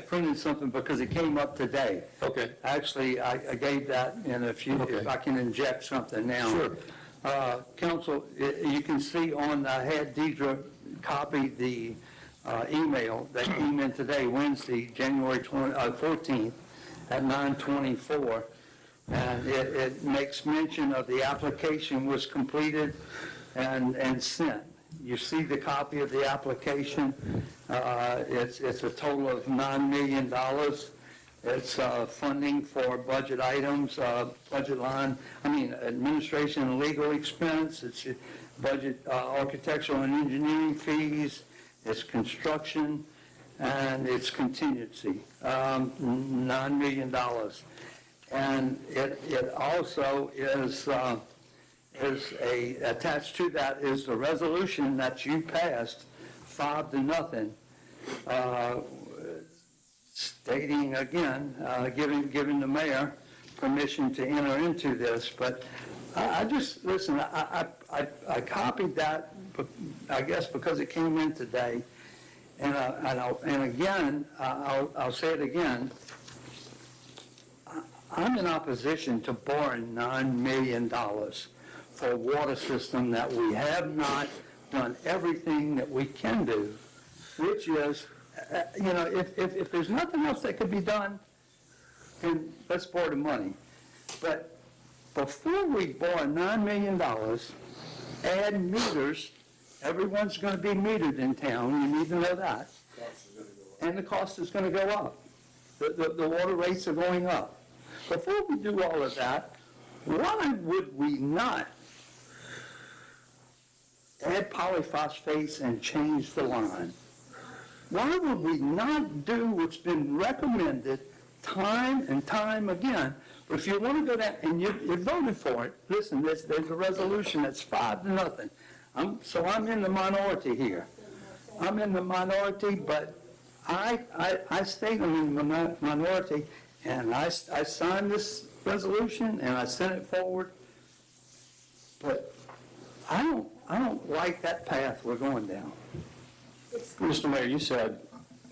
printed something because it came up today. Okay. Actually, I gave that, and if I can inject something now. Sure. Council, you can see on, I had Deidre copy the email that came in today, Wednesday, January 14th at 9:24. And it makes mention of the application was completed and sent. You see the copy of the application. It's a total of $9 million. It's funding for budget items, budget line, administration and legal expense. It's budget, architectural and engineering fees. It's construction, and it's contingency, $9 million. And it also is attached to that is the resolution that you passed 5-0, stating again, giving the mayor permission to enter into this. But I just, listen, I copied that, I guess because it came in today. And again, I'll say it again, I'm in opposition to borrowing $9 million for a water system that we have not done everything that we can do, which is if there's nothing else that could be done, then let's borrow the money. But before we borrow $9 million, add meters, everyone's going to be metered in town, you need to know that. And the cost is going to go up. The water rates are going up. Before we do all of that, why would we not add polyphosphates and change the line? Why would we not do what's been recommended time and time again? But if you want to go down, and you voted for it, listen, there's a resolution that's 5-0. So I'm in the minority here. I'm in the minority, but I stayed in the minority, and I signed this resolution, and I sent it forward. But I don't like that path we're going down. Mr. Mayor, you said,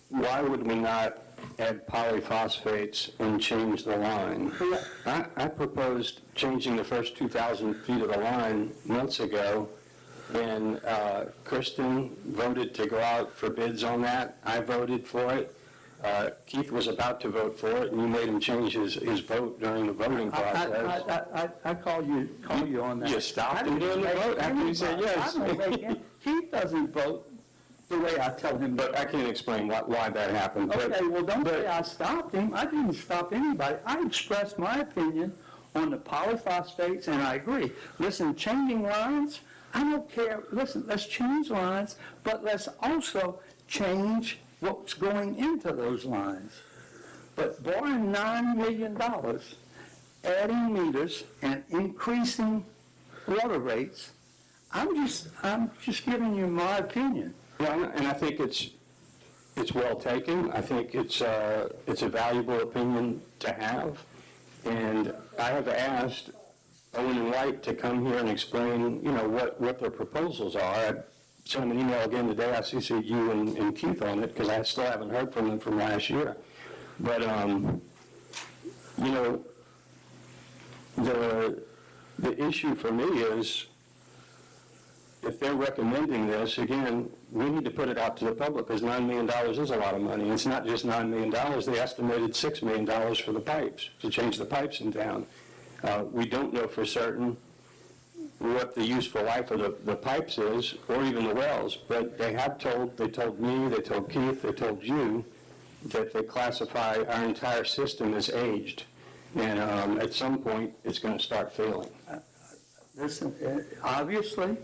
why would we not add polyphosphates and change the line? I proposed changing the first 2,000 feet of the line months ago, and Kristen voted to go out for bids on that. I voted for it. Keith was about to vote for it, and you made him change his vote during the voting process. I call you on that. You stopped him during the vote after you said yes. Keith doesn't vote the way I tell him. But I can't explain why that happened. Okay, well, don't say I stopped him. I didn't stop anybody. I expressed my opinion on the polyphosphates, and I agree. Listen, changing lines, I don't care. Listen, let's change lines, but let's also change what's going into those lines. But borrowing $9 million, adding meters, and increasing water rates, I'm just giving you my opinion. Well, and I think it's well taken. I think it's a valuable opinion to have. And I have asked Owen and White to come here and explain, what their proposals are. I sent them an email again today. I CC'd you and Keith on it because I still haven't heard from them from last year. But, the issue for me is, if they're recommending this, again, we need to put it out to the public because $9 million is a lot of money. It's not just $9 million. They estimated $6 million for the pipes, to change the pipes in town. We don't know for certain what the useful life of the pipes is, or even the wells, but they told me, they told Keith, they told you, that they classify our entire system as aged. And at some point, it's going to start failing. Listen, obviously,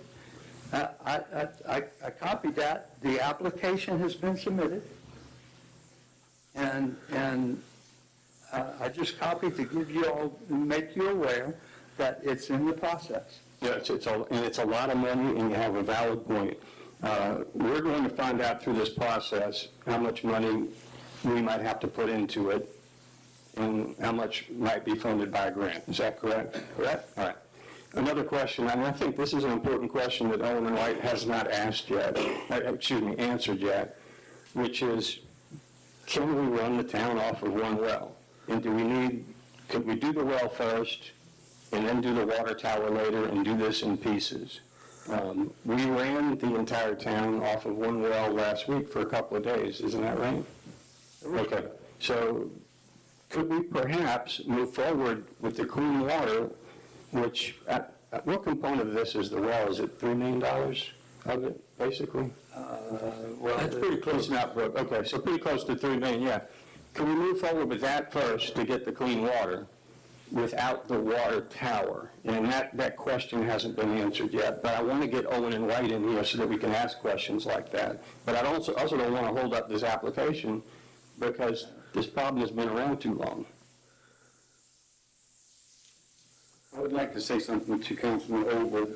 I copied that. The application has been submitted, and I just copied to give you all, make you aware that it's in the process. Yeah, it's a lot of money, and you have a valid point. We're going to find out through this process how much money we might have to put into it, and how much might be funded by a grant. Is that correct? Correct. All right. Another question, and I think this is an important question that Owen and White has not answered yet, which is, can we run the town off of one well? And could we do the well first, and then do the water tower later, and do this in pieces? We ran the entire town off of one well last week for a couple of days, isn't that right? Okay, so could we perhaps move forward with the clean water, which, what component of this is the well? Is it $3 million of it, basically? Well, that's pretty close now, Brooke. Okay, so pretty close to $3 million, yeah. Can we move forward with that first to get the clean water without the water tower? And that question hasn't been answered yet, but I want to get Owen and White in here so that we can ask questions like that. But I also don't want to hold up this application because this problem has been around too long. I would like to say something to Councilman Ogle.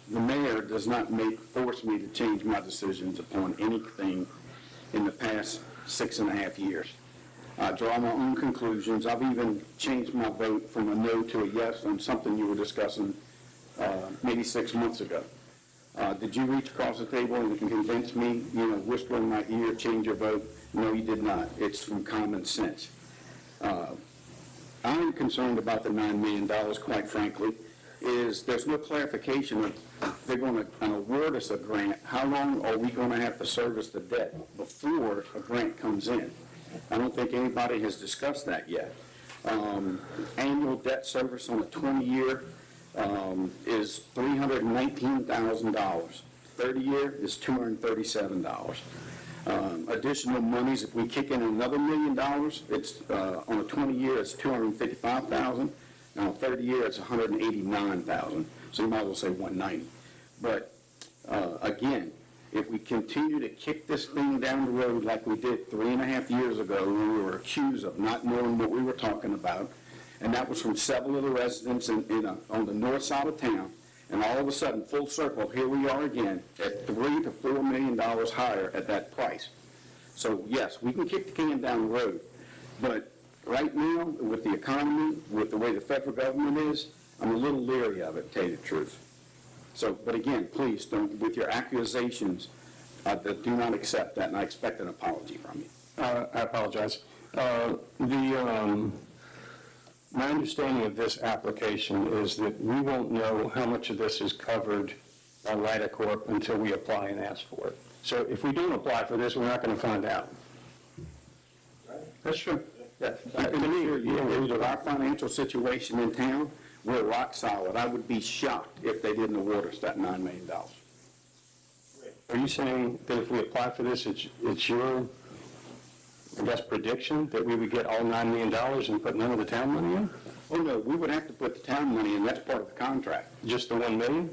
The mayor does not force me to change my decisions upon anything in the past 6.5 years. I draw my own conclusions. I've even changed my vote from a no to a yes on something you were discussing maybe 6 months ago. Did you reach across the table and convince me, whisper in my ear, change your vote? No, you did not. It's from common sense. I'm concerned about the $9 million, quite frankly. is there's no clarification of, they're going to award us a grant, how long are we going to have to service the debt before a grant comes in? I don't think anybody has discussed that yet. Annual debt service on a 20-year is $319,000. 30-year is $237. Additional monies, if we kick in another $1 million, it's on a 20-year, it's $255,000. Now, a 30-year, it's $189,000. So you might as well say $190. But again, if we continue to kick this thing down the road like we did 3.5 years ago, when we were accused of not knowing what we were talking about, and that was from several of the residents on the north side of town, and all of a sudden, full circle, here we are again at $3 to $4 million higher at that price. So yes, we can kick the can down the road, but right now, with the economy, with the way the federal government is, I'm a little leery of it, to tell you the truth. So, but again, please don't, with your accusations, do not accept that, and I expect an apology from you. I apologize. My understanding of this application is that we won't know how much of this is covered by Corp until we apply and ask for it. So if we don't apply for this, we're not going to find out. That's true. Yes. I can assure you, with our financial situation in town, we're rock solid. I would be shocked if they didn't award us that $9 million. Are you saying that if we apply for this, it's your, I guess, prediction that we would get all $9 million and put none of the town money in? Oh, no, we would have to put the town money in. That's part of the contract. Just the $1 million?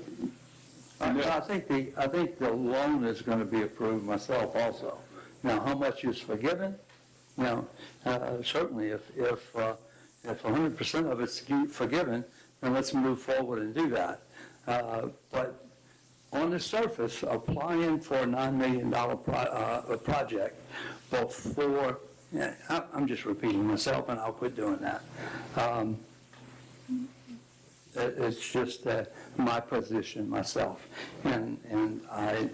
I think the loan is going to be approved myself also. Now, how much is forgiven? Now, certainly if 100% of it's forgiven, then let's move forward and do that. But on the surface, applying for a $9 million project before, I'm just repeating myself and I'll quit doing that. It's just my position myself. And I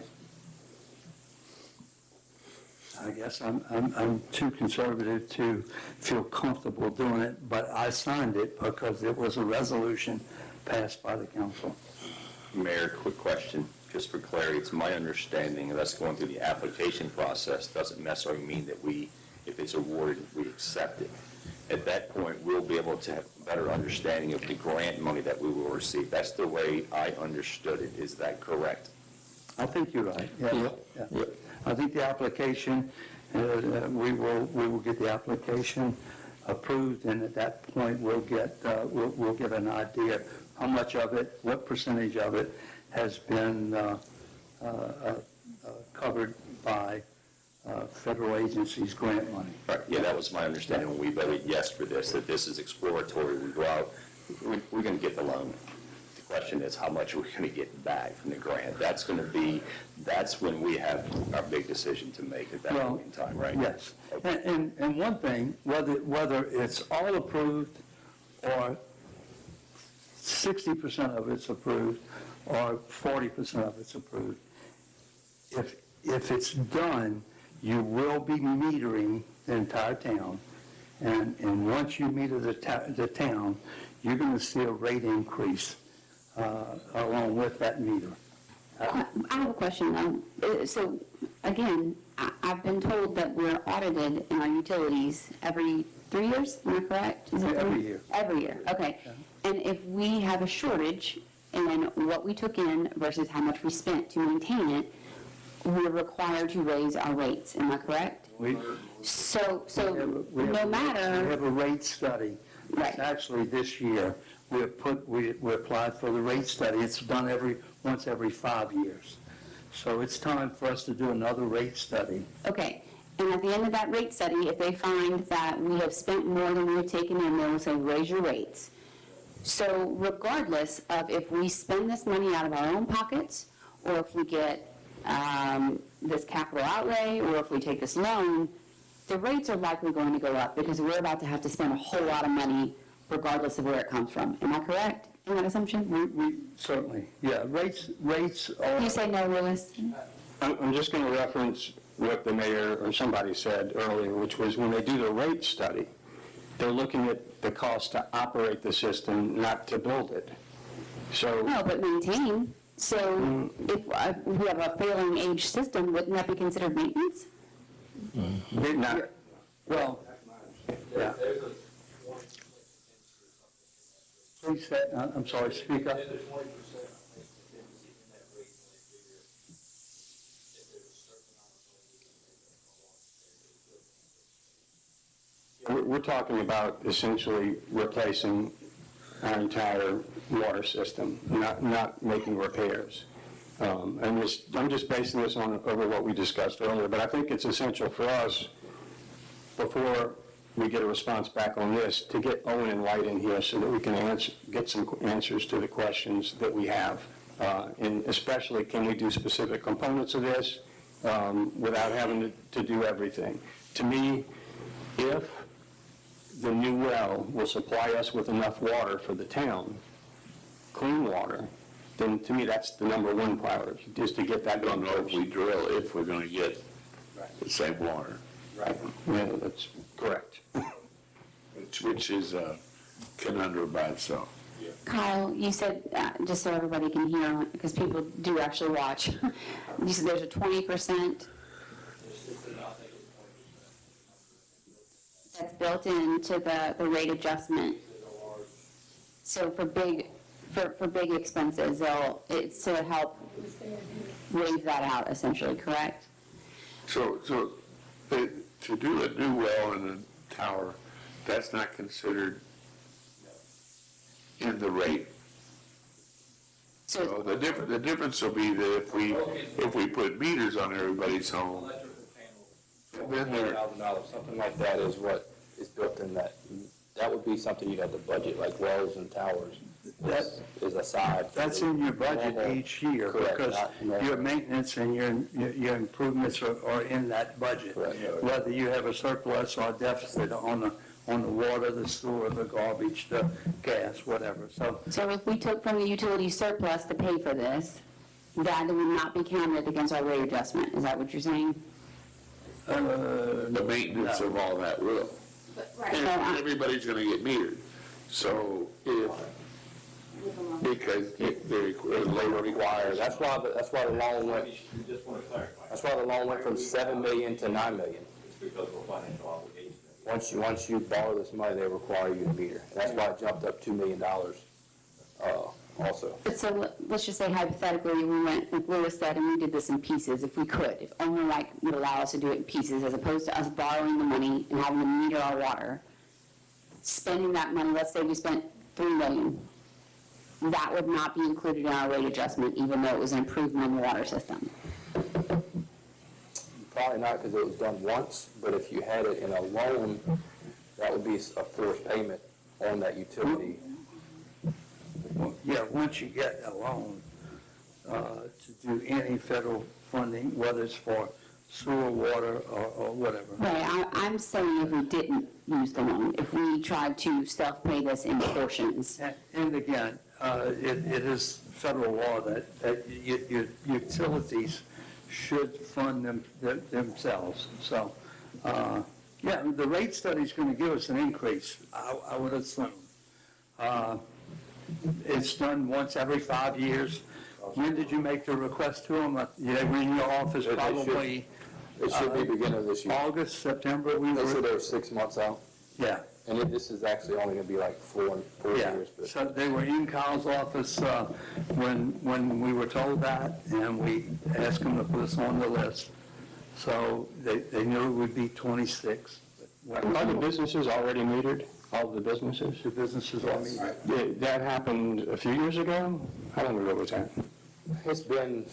guess I'm too conservative to feel comfortable doing it, but I signed it because it was a resolution passed by the council. Mayor, quick question, just for clarity. It's my understanding that us going through the application process doesn't necessarily mean that we, if it's awarded, we accept it. At that point, we'll be able to have a better understanding of the grant money that we will receive. That's the way I understood it. Is that correct? I think you're right. Yeah. I think the application, we will get the application approved, and at that point we'll get an idea how much of it, what percentage of it has been covered by federal agencies' grant money. Right. Yeah, that was my understanding when we voted yes for this, that this is exploratory. We go out, we're going to get the loan. The question is how much we're going to get back from the grant. That's when we have our big decision to make at that point in time, right? Yes. Okay. And one thing, whether it's all approved or 60% of it's approved or 40% of it's approved, if it's done, you will be metering the entire town. And once you meter the town, you're going to see a rate increase along with that meter. I have a question. So, again, I've been told that we're audited in our utilities every 3 years. Am I correct? Is it Every year. Every year, okay. Yeah. And if we have a shortage in what we took in versus how much we spent to maintain it, we're required to raise our rates. Am I correct? So no matter. We have a rate study. Right. It's actually this year. We applied for the rate study. It's done once every 5 years. So it's time for us to do another rate study. Okay. And at the end of that rate study, if they find that we have spent more than we have taken in, they will say, raise your rates. So regardless of if we spend this money out of our own pockets, or if we get this capital outlay, or if we take this loan, the rates are likely going to go up because we're about to have to spend a whole lot of money regardless of where it comes from. Am I correct in that assumption? We certainly, yeah. Rates are. You say no, Lewis? I'm just going to reference what the mayor or somebody said earlier, which was when they do the rate study, they're looking at the cost to operate the system, not to build it. So, No, but maintain. So if we have a failing age system, wouldn't that be considered maintenance? not, well, yeah. Please say, I'm sorry, speak up. We're talking about essentially replacing our entire water system, not making repairs. And I'm just basing this over what we discussed earlier, but I think it's essential for us, before we get a response back on this, to get Owen and White in here so that we can get some answers to the questions that we have. And especially, can we do specific components of this without having to do everything? To me, if the new well will supply us with enough water for the town, clean water, then to me that's the number one priority, just to get that I don't done know if first. we drill, if we're gonna get the same water, Right. Yeah, that's correct. which is a conundrum by itself. Kyle, you said, just so everybody can hear, because people do actually watch, you said there's a 20% that's built into the rate adjustment. So for big expenses, it's to help waive that out, essentially, correct? So to do a new well in a tower, that's not considered in the rate. So the difference will be that if we put meters on everybody's home, then they're, $1,000, something like that is what is built in that. That would be something you'd have to budget, like wells and towers. That is aside. That's in your budget each year, Correct, because not normal. your maintenance and your improvements are in that budget. Correct. Whether you have a surplus or a deficit on the water, the sewer, the garbage, the gas, whatever, so. So if we took from the utility surplus to pay for this, that would not be counted against our rate adjustment, is that what you're saying? the maintenance of all that will. And everybody's gonna get metered. So because they're lower required, That's why the loan went, that's why the loan went from 7 million to 9 million. Because of financial obligation. Once you borrow this money, they require you to meter. And that's why it jumped up $2 million, also. But so let's just say hypothetically, we went, like Lewis said, and we did this in pieces, if we could, if only like would allow us to do it in pieces, as opposed to us borrowing the money and having to meter our water, spending that money, let's say we spent $3 million, that would not be included in our rate adjustment, even though it was an improvement in the water system. Probably not, because it was done once, but if you had it in a loan, that would be a forced payment on that utility. Yeah, once you get a loan to do any federal funding, whether it's for sewer, water, or whatever. Right, I'm saying if we didn't use the loan, if we tried to self-pay this in portions. And again, it is federal law that utilities should fund themselves. So, yeah, the rate study's going to give us an increase, I would assume. It's done once every 5 years. When did you make the request to them? They were in your office probably. It should be beginning of this year. August, September, we They said were. they were 6 months out. Yeah. And this is actually only going to be like four Yeah, years. But so they were in Kyle's office when we were told that, and we asked them to put us on the list. So they knew it would be 26. Are the businesses already metered? All the businesses? The businesses are metered. Yeah, that happened a few years ago? How long ago was that? it's been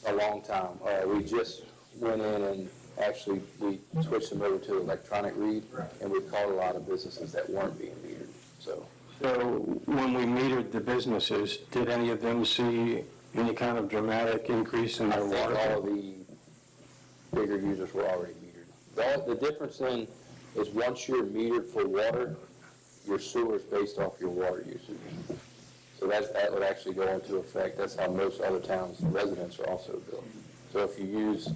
a long time. We just went in and actually we switched them over to electronic read, and we called a lot of businesses that weren't being metered. So when we metered the businesses, did any of them see any kind of dramatic increase in their I think water? all of the bigger users were already metered. The difference then is once you're metered for water, your sewer is based off your water usage. So that would actually go into effect. That's how most other towns' residents are also built. So if you use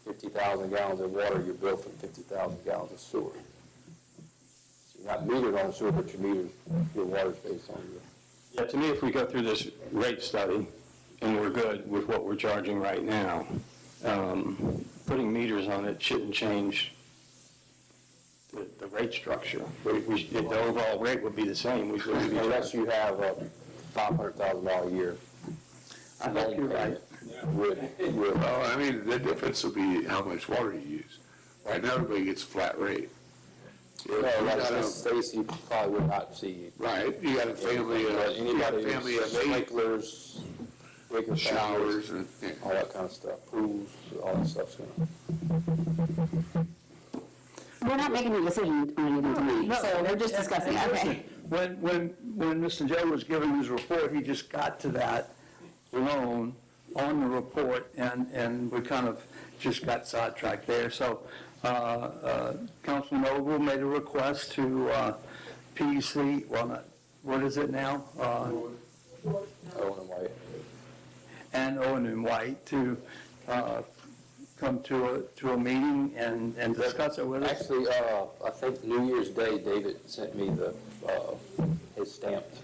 50,000 gallons of water, you're billed for 50,000 gallons of sewer. So you're not metered on sewer, but your water's based on Yeah, to me, if we go through this rate study and we're good with what we're charging right now, putting meters on it shouldn't change the rate structure. The overall rate would be the same. Unless you have a $500,000 a year. I think you're right. Well, I mean, the difference will be how much water you use. Right now, everybody gets a flat rate. No, like Ms. Stacy probably would not see. Right, you got a family of, Anybody with sprinklers, breaker showers, and, all that kind of stuff, pools, all that stuff's gonna. We're not making a decision on anything tonight, so we're just discussing, And okay. listen, when Mr. Joe was giving his report, he just got to that loan on the report, and we kind of just got sidetracked there. So Councilman Ogle made a request to PEC, well, not, what is it now? Owen and White. And Owen and White to come to a meeting and discuss it with us. Actually, I think New Year's Day, David sent me his stamped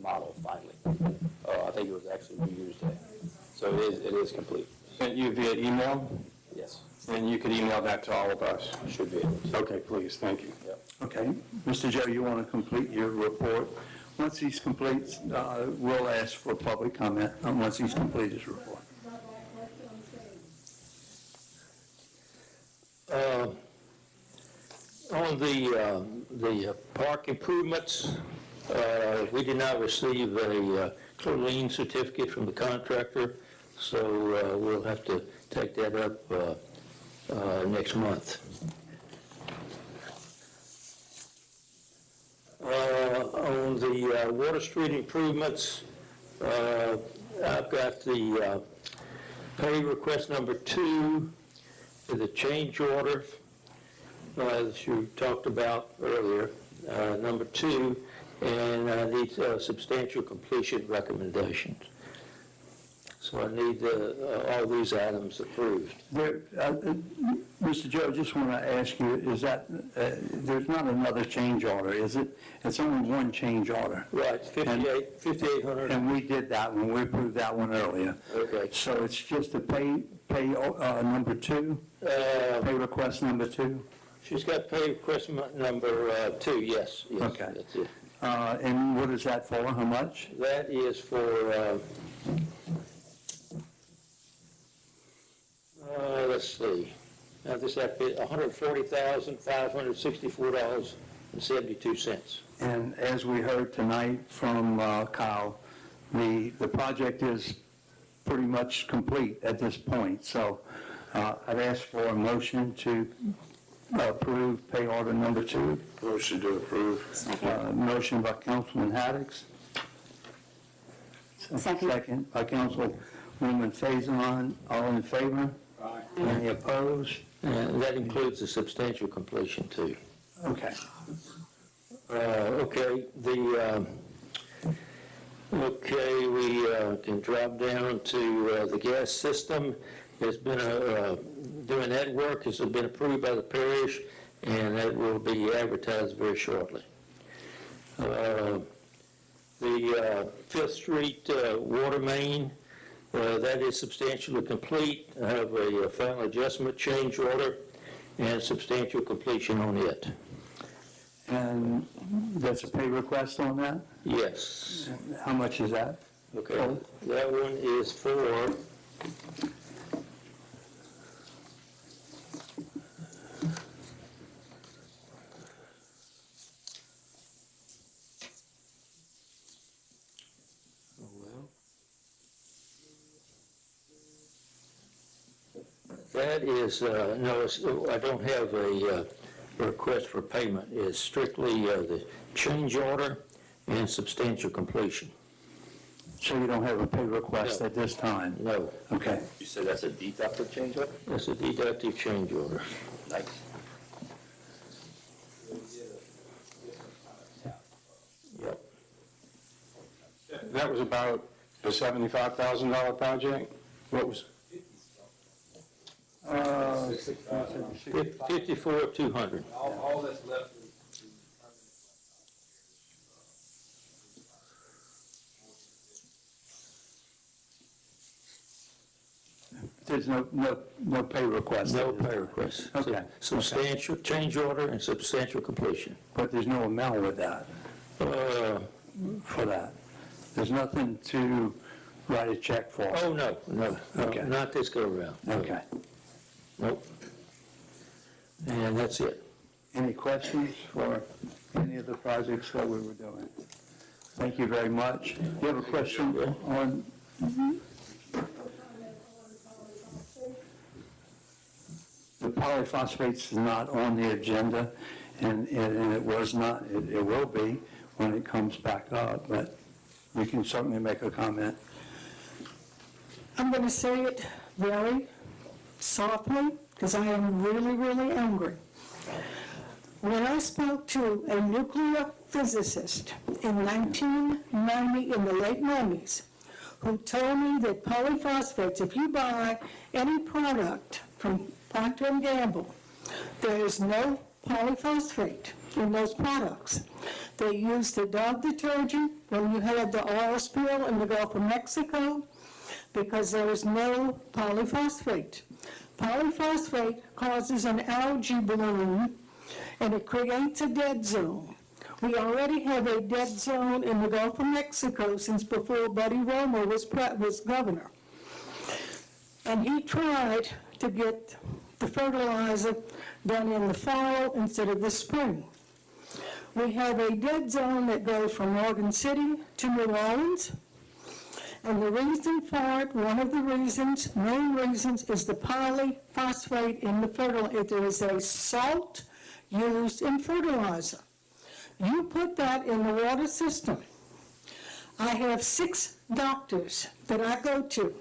model finally. I think it was actually New Year's Day. So it is complete. Sent you via email? Yes. And you could email that to all of us? Should be able to. Okay, please, thank you. Yep. Okay, Mr. Joe, you want to complete your report? Once he's complete, we'll ask for public comment once he's completed his report. On the park improvements, we did not receive a clean certificate from the contractor, so we'll have to take that up next month. On the Water Street improvements, I've got the pay request number 2 for the change order that you talked about earlier, number 2, and I need substantial completion recommendations. So I need all these items approved. Mr. Joe, just want to ask you, is that, there's not another change order, is it? It's only one change order. Right, 5,800. And we did that one, we approved that one earlier. Okay. So it's just a pay number 2? Pay request number 2? She's got pay request number 2, yes. Okay. That's it. And what is that for, how much? That is for, let's see, now this $140,564.72. And as we heard tonight from Kyle, the project is pretty much complete at this point. So I'd ask for a motion to approve pay order number 2. motion to approve. Motion by Councilman Haddix. Second by Councilwoman Faison. All in favor? Aye. Any opposed? And that includes the substantial completion too. Okay. Okay, we can drop down to the gas system. There's been doing that work has been approved by the parish, and that will be advertised very shortly. The 5th Street water main, that is substantially complete. I have a final adjustment change order and substantial completion on it. And that's a pay request on that? Yes. How much is that? Okay, that one is for that is, no, I don't have a request for payment. It's strictly the change order and substantial completion. So you don't have a pay request No. at this time? No, Okay. You said that's a deductive change order? that's a deductive change order. Nice. Yep. That was about a $75,000 project? What was? 54,200. All that's left is there's no pay request? No pay request. Okay. Substantial change order and substantial completion. But there's no amount with that, for that? There's nothing to write a check for? Oh, no, Okay. not this go around. Okay. Nope. And that's it. Any questions for any of the projects that we were doing? Thank you very much. You have a question on? The polyphosphates is not on the agenda, and it was not, it will be when it comes back up, but we can certainly make a comment. I'm going to say it very softly, because I am really, really angry. When I spoke to a nuclear physicist in 1990, in the late 90s, who told me that polyphosphates, if you buy any product from Procter & Gamble, there is no polyphosphate in those products. They use the dog detergent when you had the oil spill in the Gulf of Mexico, because there is no polyphosphate. Polyphosphate causes an algae bloom, and it creates a dead zone. We already have a dead zone in the Gulf of Mexico since before Buddy Romer was governor. And he tried to get the fertilizer done in the fall instead of the spring. We have a dead zone that goes from Morgan City to New Orleans. And the reason for it, one of the reasons, main reasons, is the polyphosphate in the fertilizer. There is a salt used in fertilizer. You put that in the water system. I have 6 doctors that I go to.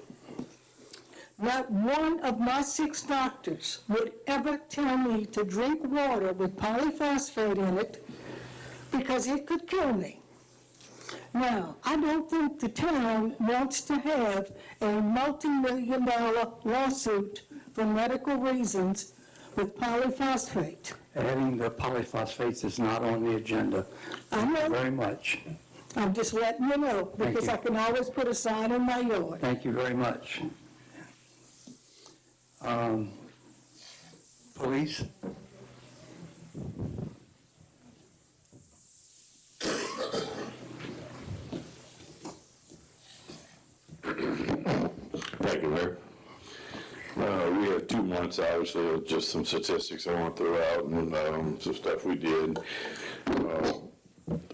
Not one of my 6 doctors would ever tell me to drink water with polyphosphate in it because it could kill me. Now, I don't think the town wants to have a multi-million-dollar lawsuit for medical reasons with polyphosphate. Adding the polyphosphates is not on the agenda. I know. Thank you very much. I'm just letting you know, Thank because you. I can always put a sign in my yard. Thank you very much. Police? Thank you, Mayor. We have 2 months, obviously, just some statistics I want to throw out and some stuff we did.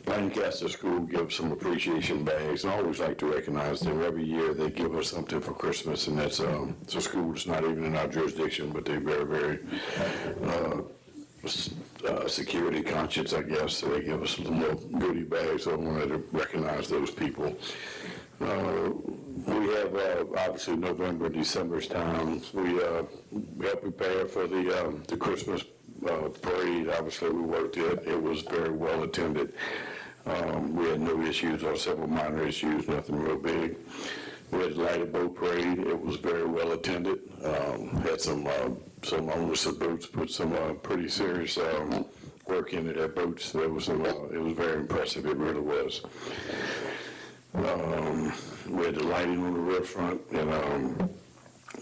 Lancaster School gives some appreciation bags, and I always like to recognize them. Every year they give us something for Christmas, and that's it's a school that's not even in our jurisdiction, but they're very, very security conscious, I guess, so they give us some little goodie bags, so I wanted to recognize those people. We have, obviously, November, December's time. We help prepare for the Christmas parade. Obviously, we worked it. It was very well attended. We had no issues or several minor issues, nothing real big. We had the lighted boat parade. It was very well attended. Had some owners of boats put some pretty serious work into their boats. There was some, it was very impressive. It really was. We had the lighting on the riverfront, and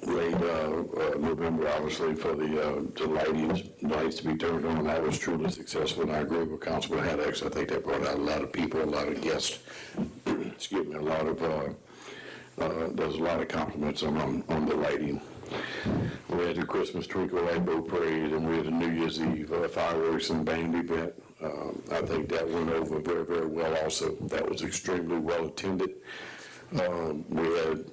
late November, obviously, for the lights to be turned on. That was truly successful, and I agree with Councilman Haddix. I think that brought out a lot of people, a lot of guests. Excuse me, a lot of there's a lot of compliments on the lighting. We had the Christmas Twinkle Light Boat Parade, and we had the New Year's Eve fireworks and band event. I think that went over very, very well also. That was extremely well attended. We had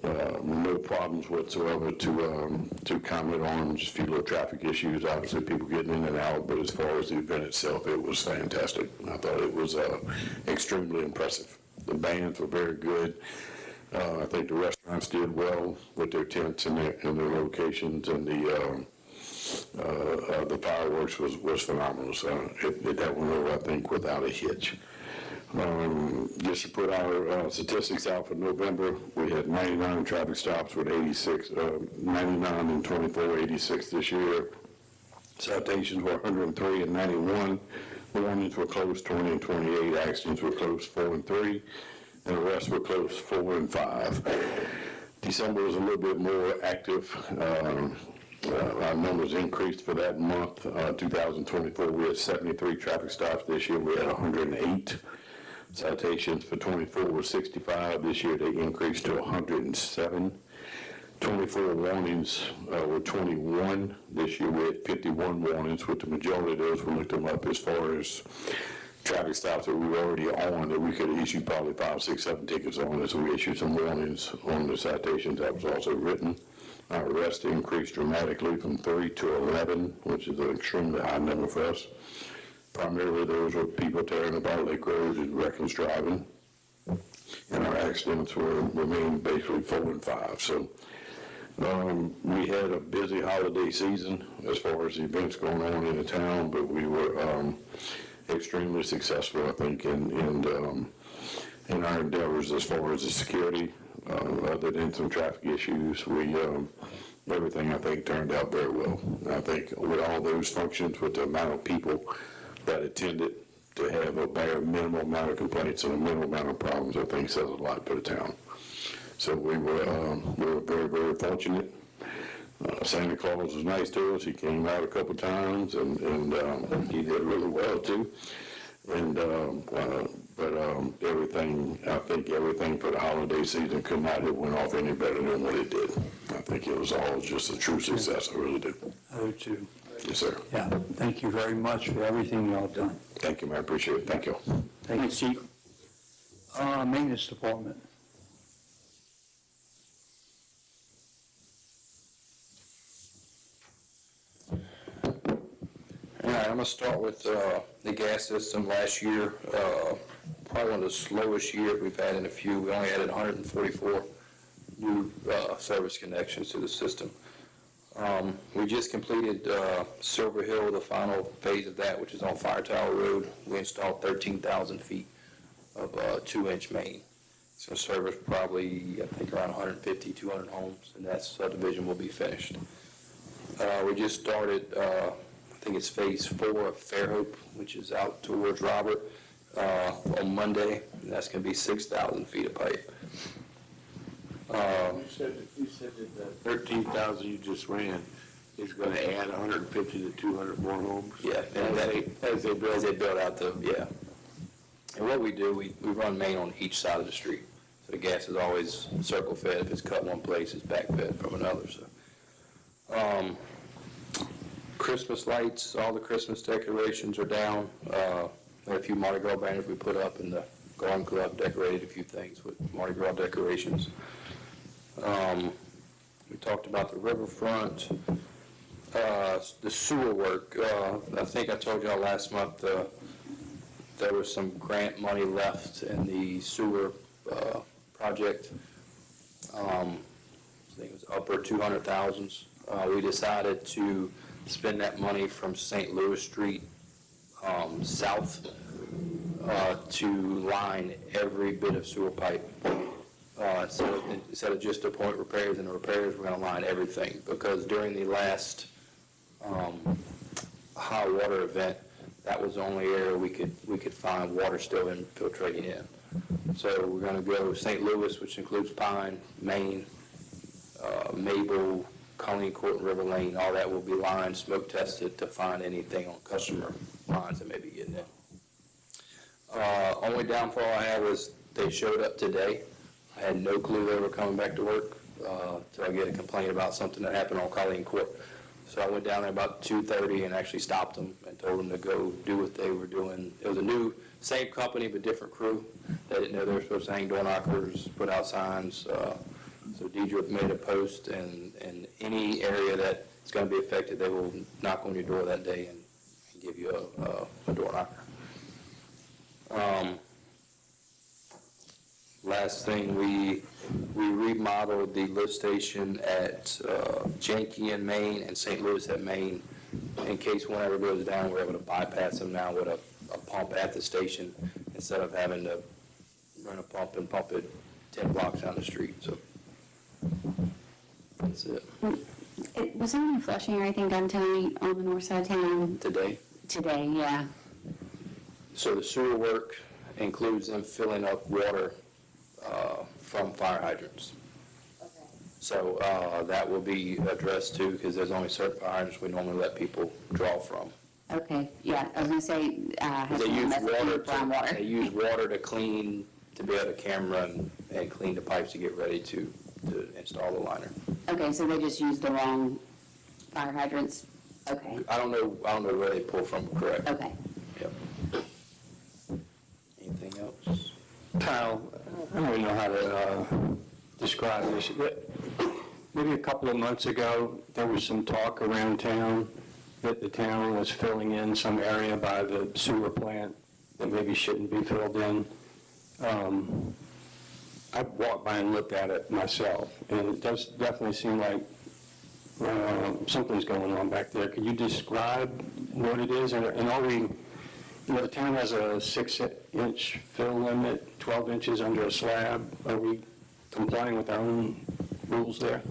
no problems whatsoever to comment on, just a few little traffic issues, obviously people getting in and out, but as far as the event itself, it was fantastic. I thought it was extremely impressive. The bands were very good. I think the restaurants did well with their tents and their locations, and the fireworks was phenomenal. So that went over, I think, without a hitch. Just to put our statistics out for November, we had 99 traffic stops with 86, 99 and 24, 86 this year. Citations were 103 and 91. Warnings were close, 20 and 28. Accidents were close, 4 and 3. And the rest were close, 4 and 5. December was a little bit more active. Our numbers increased for that month. 2024, we had 73 traffic stops. This year, we had 108. Citations for 24 were 65. This year, they increased to 107. 24 warnings were 21. This year, we had 51 warnings, with the majority of those, we looked them up as far as traffic stops that we were already on, that we could issue probably 5, 6, 7 tickets on. So we issued some warnings on the citations that was also written. Our arrests increased dramatically from 3 to 11, which is an extremely high number for us. Primarily, those were people tearing about Lake Road and reckless driving. And our accidents remained basically 4 and 5. So we had a busy holiday season as far as events going on in the town, but we were extremely successful, I think, in our endeavors as far as the security. Other than some traffic issues, everything, I think, turned out very well. I think with all those functions, with the amount of people that attended, to have a bare minimum amount of complaints and a minimum amount of problems, I think says a lot for the town. So we were very, very fortunate. Santa Claus was nice to us. He came out a couple times, and he did really well too. And but everything, I think everything for the holiday season could not have went off any better than what it did. I think it was all just a true success. I really do. I do too. Yes, sir. Yeah, thank you very much for everything y'all done. Thank you, man. I appreciate it. Thank you. Thank you, Chief. Maintenance Department. All right, I'm gonna start with the gas system. Last year, probably one of the slowest years we've had in a few. We only added 144 new service connections to the system. We just completed Silver Hill, the final phase of that, which is on Fire Tower Road. We installed 13,000 feet of 2-inch main. It's going to service probably, I think, around 150, 200 homes, and that subdivision will be finished. We just started, I think it's phase 4 of Fairhope, which is out towards Robert, on Monday, and that's going to be 6,000 feet of pipe. You said that the 13,000 you just ran is going to add 150 to 200 more homes? Yeah, and as they build out the, yeah. And what we do, we run main on each side of the street. So the gas is always circle fed. If it's cut one place, it's back fed from another. So, Christmas lights, all the Christmas decorations are down. We had a few Mardi Gras banners we put up, and the Garden Club decorated a few things with Mardi Gras decorations. We talked about the riverfront, the sewer work. I think I told y'all last month there was some grant money left in the sewer project. I think it was upper 200,000s. We decided to spend that money from St. Louis Street south to line every bit of sewer pipe. So instead of just to point repairs and the repairs, we're going to line everything, because during the last high water event, that was the only area we could find water still infiltrating in. So we're going to go St. Louis, which includes Pine, Maine, Mabel, Colleen Court, and River Lane. All that will be lined, smoke tested to find anything on customer lines that may be getting in. Only downfall I had was they showed up today. I had no clue they were coming back to work until I get a complaint about something that happened on Colleen Court. So I went down there about 2:30 and actually stopped them and told them to go do what they were doing. It was a new, same company but different crew. They didn't know they were supposed to hang door knockers, put out signs. So Deidre made a post, and any area that is going to be affected, they will knock on your door that day and give you a door knocker. Last thing, we remodeled the lift station at Janky in Maine and St. Louis at Maine. In case one ever goes down, we're able to bypass them now with a pump at the station instead of having to run a pump and pump it 10 blocks down the street. So that's it. Was there any flushing or anything done tonight on the north side of town? Today? Today, yeah. So the sewer work includes them filling up water from fire hydrants. So that will be addressed too, because there's only certain fire hydrants we normally let people draw from. Okay, yeah, I was gonna say, has They someone use messed with water brown water? They use water to clean, to be able to camera and clean the pipes to get ready to install the liner. Okay, so they just used the wrong fire hydrants? Okay, I don't know where they pull from, correct? okay. Yep. Anything else? Kyle, I don't even know how to describe this. Maybe a couple of months ago, there was some talk around town that the town was filling in some area by the sewer plant that maybe shouldn't be filled in. I walked by and looked at it myself, and it does definitely seem like something's going on back there. Could you describe what it is? And are we, the town has a 6-inch fill limit, 12 inches under a slab. Are we complying with our own rules there?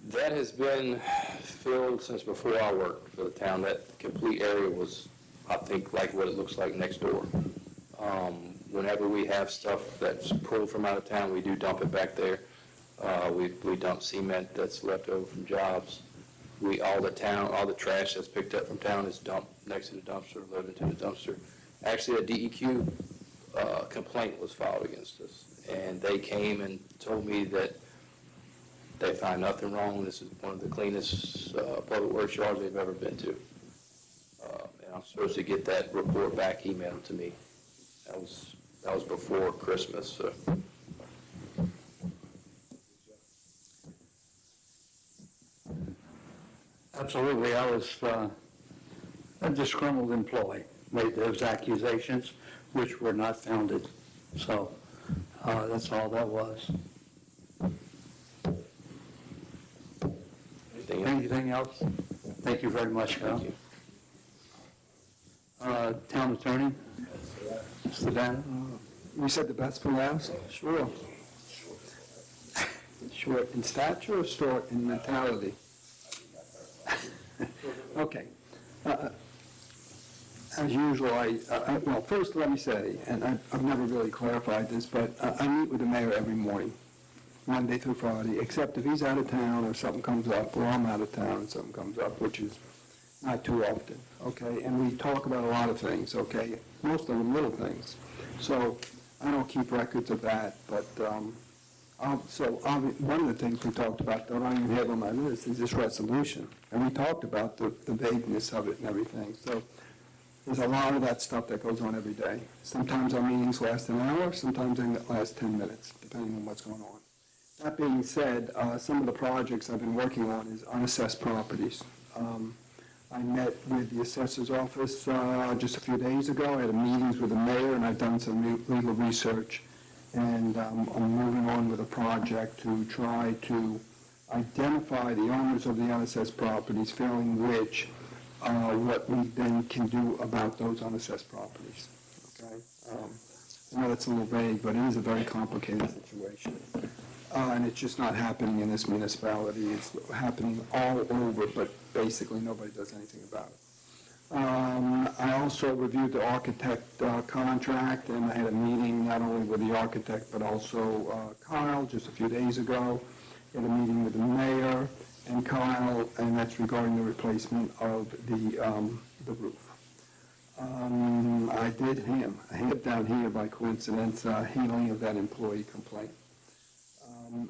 That has been filled since before I worked for the town. That complete area was, I think, like what it looks like next door. Whenever we have stuff that's pulled from out of town, we do dump it back there. We dump cement that's left over from jobs. All the trash that's picked up from town is dumped next to the dumpster, loaded into the dumpster. Actually, a DEQ complaint was filed against us, and they came and told me that they find nothing wrong. This is one of the cleanest public works yards they've ever been to. And I'm supposed to get that report back emailed to me. That was before Christmas, so. Absolutely, I was a disgruntled employee, made those accusations, which were not founded. So that's all that was. Anything else? Thank you very much, Kyle. Town Attorney? Mr. Banner? We said the best for last? Sure. Short in stature or short in mentality? Okay. As usual, well, first let me say, and I've never really clarified this, but I meet with the mayor every morning, Monday through Friday, except if he's out of town or something comes up, or I'm out of town and something comes up, which is not too often, okay? And we talk about a lot of things, okay? Most of them little things. So I don't keep records of that, but one of the things we talked about, that I don't even have on my list, is this resolution. And we talked about the vagueness of it and everything. So there's a lot of that stuff that goes on every day. Sometimes our meetings last an hour, sometimes they last 10 minutes, depending on what's going on. That being said, some of the projects I've been working on is unassessed properties. I met with the assessor's office just a few days ago. I had meetings with the mayor, and I've done some legal research. And I'm moving on with a project to try to identify the owners of the unassessed properties, failing which, what we then can do about those unassessed properties. Okay? I know that's a little vague, but it is a very complicated situation. And it's just not happening in this municipality. It's happening all over, but basically nobody does anything about it. I also reviewed the architect contract, and I had a meeting not only with the architect, but also Kyle just a few days ago. Had a meeting with the mayor and Kyle, and that's regarding the replacement of the roof. I did have down here by coincidence, handling of that employee complaint.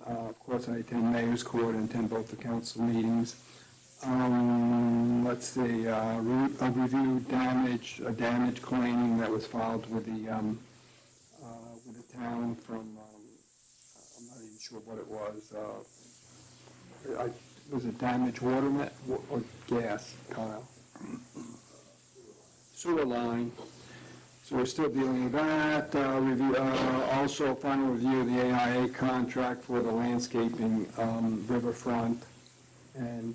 Of course, I attend mayor's court and attend both the council meetings. Let's see, I reviewed a damage claim that was filed with the town from, I'm not even sure what it was. Was it damaged water net or gas, Kyle? Sewer line. So we're still dealing with that. Also, final review of the AIA contract for the landscaping riverfront, and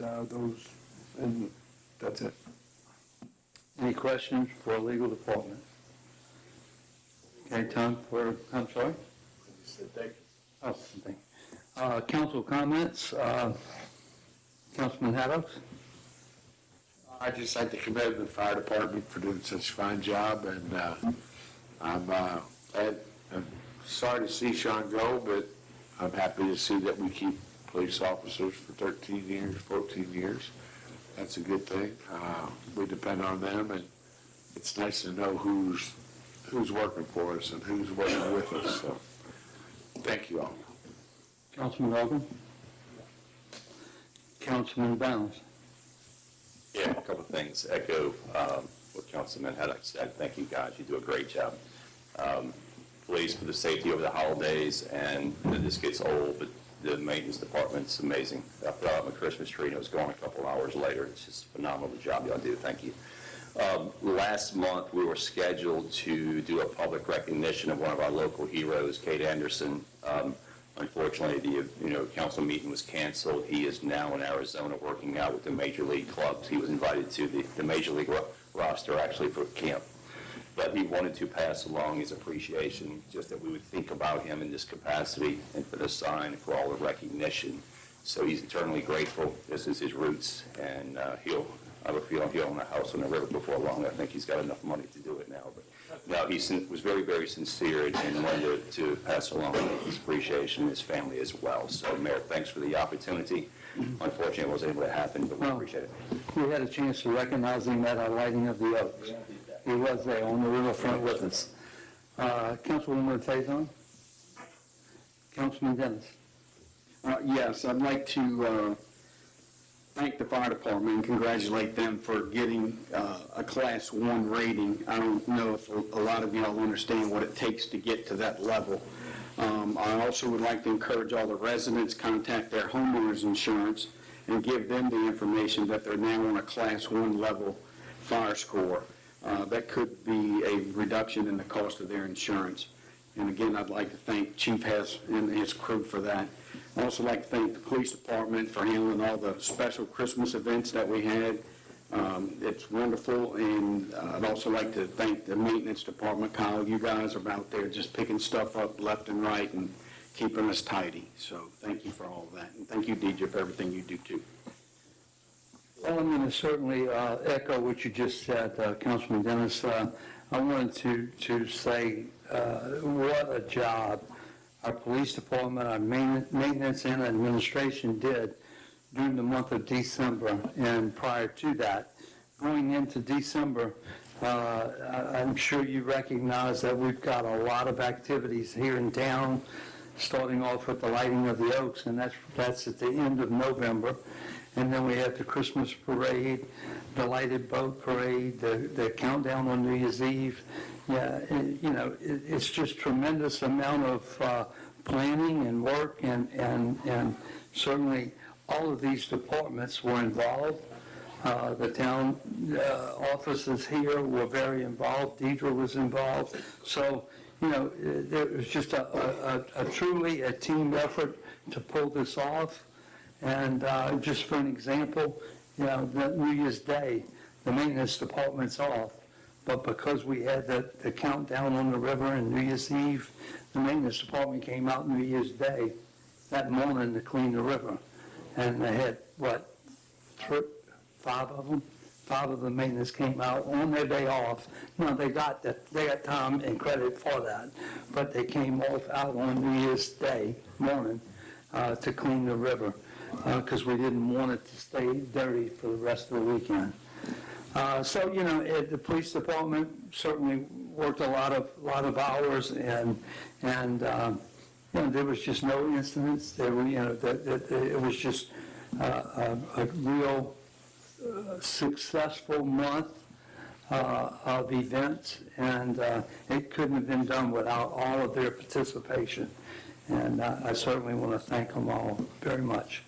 that's it. Any questions for legal department? Okay, time for, I'm sorry? Thank you. Oh, thank you. Council comments, Councilman Haddock? I'd just like to commend the fire department for doing such a fine job, and I'm sorry to see Sean go, but I'm happy to see that we keep police officers for 13 years, 14 years. That's a good thing. We depend on them, and it's nice to know who's working for us and who's working with us. So, thank you all. Councilman Ogle? Councilman Bounds? Yeah, a couple of things. Echo what Councilman Haddock said. Thank you, guys. You do a great job. Police for the safety over the holidays, and this gets old, but the maintenance department's amazing. I put out my Christmas tree, and it was gone a couple hours later. It's just a phenomenal job y'all do. Thank you. Last month, we were scheduled to do a public recognition of one of our local heroes, Kate Anderson. Unfortunately, the council meeting was canceled. He is now in Arizona working out with the major league clubs. He was invited to the major league roster actually for camp. But he wanted to pass along his appreciation, just that we would think about him in this capacity and put a sign for all the recognition. So he's eternally grateful. This is his roots, and I have a feeling he'll own a house on the river before long. I think he's got enough money to do it now. But no, he was very, very sincere and wanted to pass along his appreciation to his family as well. So, Mayor, thanks for the opportunity. Unfortunately, it wasn't able to happen, but we appreciate it. We had a chance to recognize him at our lighting of the oaks. He was there on the riverfront with us. Councilwoman Faison? Councilman Dennis? Yes, I'd like to thank the fire department and congratulate them for getting a Class 1 rating. I don't know if a lot of y'all understand what it takes to get to that level. I also would like to encourage all the residents contact their homeowners insurance and give them the information that they're now on a Class 1 level fire score. That could be a reduction in the cost of their insurance. And again, I'd like to thank Chief Hess and his crew for that. I'd also like to thank the police department for handling all the special Christmas events that we had. It's wonderful, and I'd also like to thank the maintenance department. Kyle, you guys are out there just picking stuff up left and right and keeping us tidy. So thank you for all of that. And thank you, DJ, for everything you do, too. Well, I'm going to certainly echo what you just said, Councilman Dennis. I wanted to say what a job our police department, our maintenance and administration did during the month of December and prior to that. Going into December, I'm sure you recognize that we've got a lot of activities here in town, starting off with the lighting of the oaks, and that's at the end of November. And then we have the Christmas parade, the lighted boat parade, the countdown on New Year's Eve. Yeah, it's just tremendous amount of planning and work, and certainly all of these departments were involved. The town offices here were very involved. Deidre was involved. So, there was just a truly a team effort to pull this off. And just for an example, that New Year's Day, the maintenance department's off. But because we had the countdown on the river and New Year's Eve, the maintenance department came out New Year's Day that morning to clean the river. And they had, five of them? Five of the maintenance came out on their day off. They got time and credit for that. But they came out on New Year's Day morning to clean the river because we didn't want it to stay dirty for the rest of the weekend. The police department certainly worked a lot of hours, and there was just no incidents. There were, it was just a real successful month of events, and it couldn't have been done without all of their participation. And I certainly want to thank them all very much.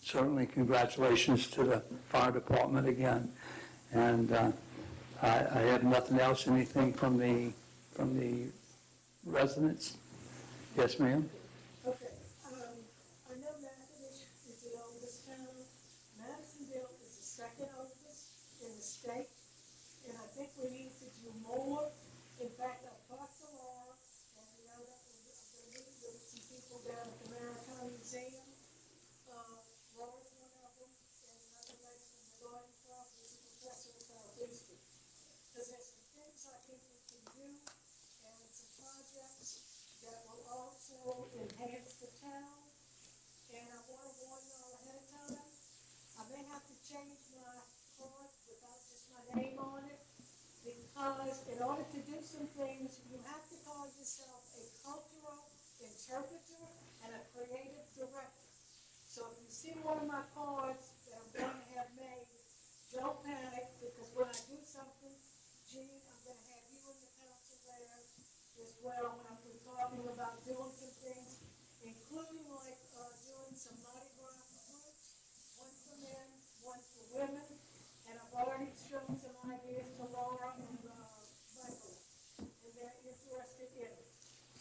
Certainly congratulations to the fire department again. And I have nothing else. Anything from the residents? Yes, ma'am. Okay, I know Methodist is the oldest town. Madisonville is the second oldest in the state, and I think we need to do more. In fact, I've talked to Laura, and I'm going to meet with some people down at the Maritime Museum. Laura's one of them, and another lady from the Garden Club is a professor at Southeastern. Because there's some things I think we can do, and some projects that will also enhance the town and I want to warn y'all ahead of time. I may have to change my card without just my name on it, because in order to do some things, you have to call yourself a cultural interpreter and a creative director. So if you see one of my cards that I'm going to have made, don't panic, because when I do something, Gene, I'm going to have you and the council there as well, when I'm talking about doing some things, including like doing some Mardi Gras groups, one for men, one for women, and I've already shown some ideas to Laura and Michael, and they're interested in it.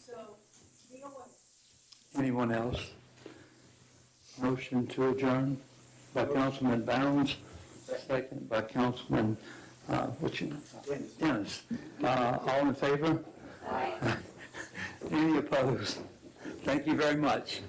So, be aware. Anyone else? Motion to adjourn by Councilman Bounds, second by Councilman, what's your name? Dennis. All in favor? Aye. Any opposed? Thank you very much.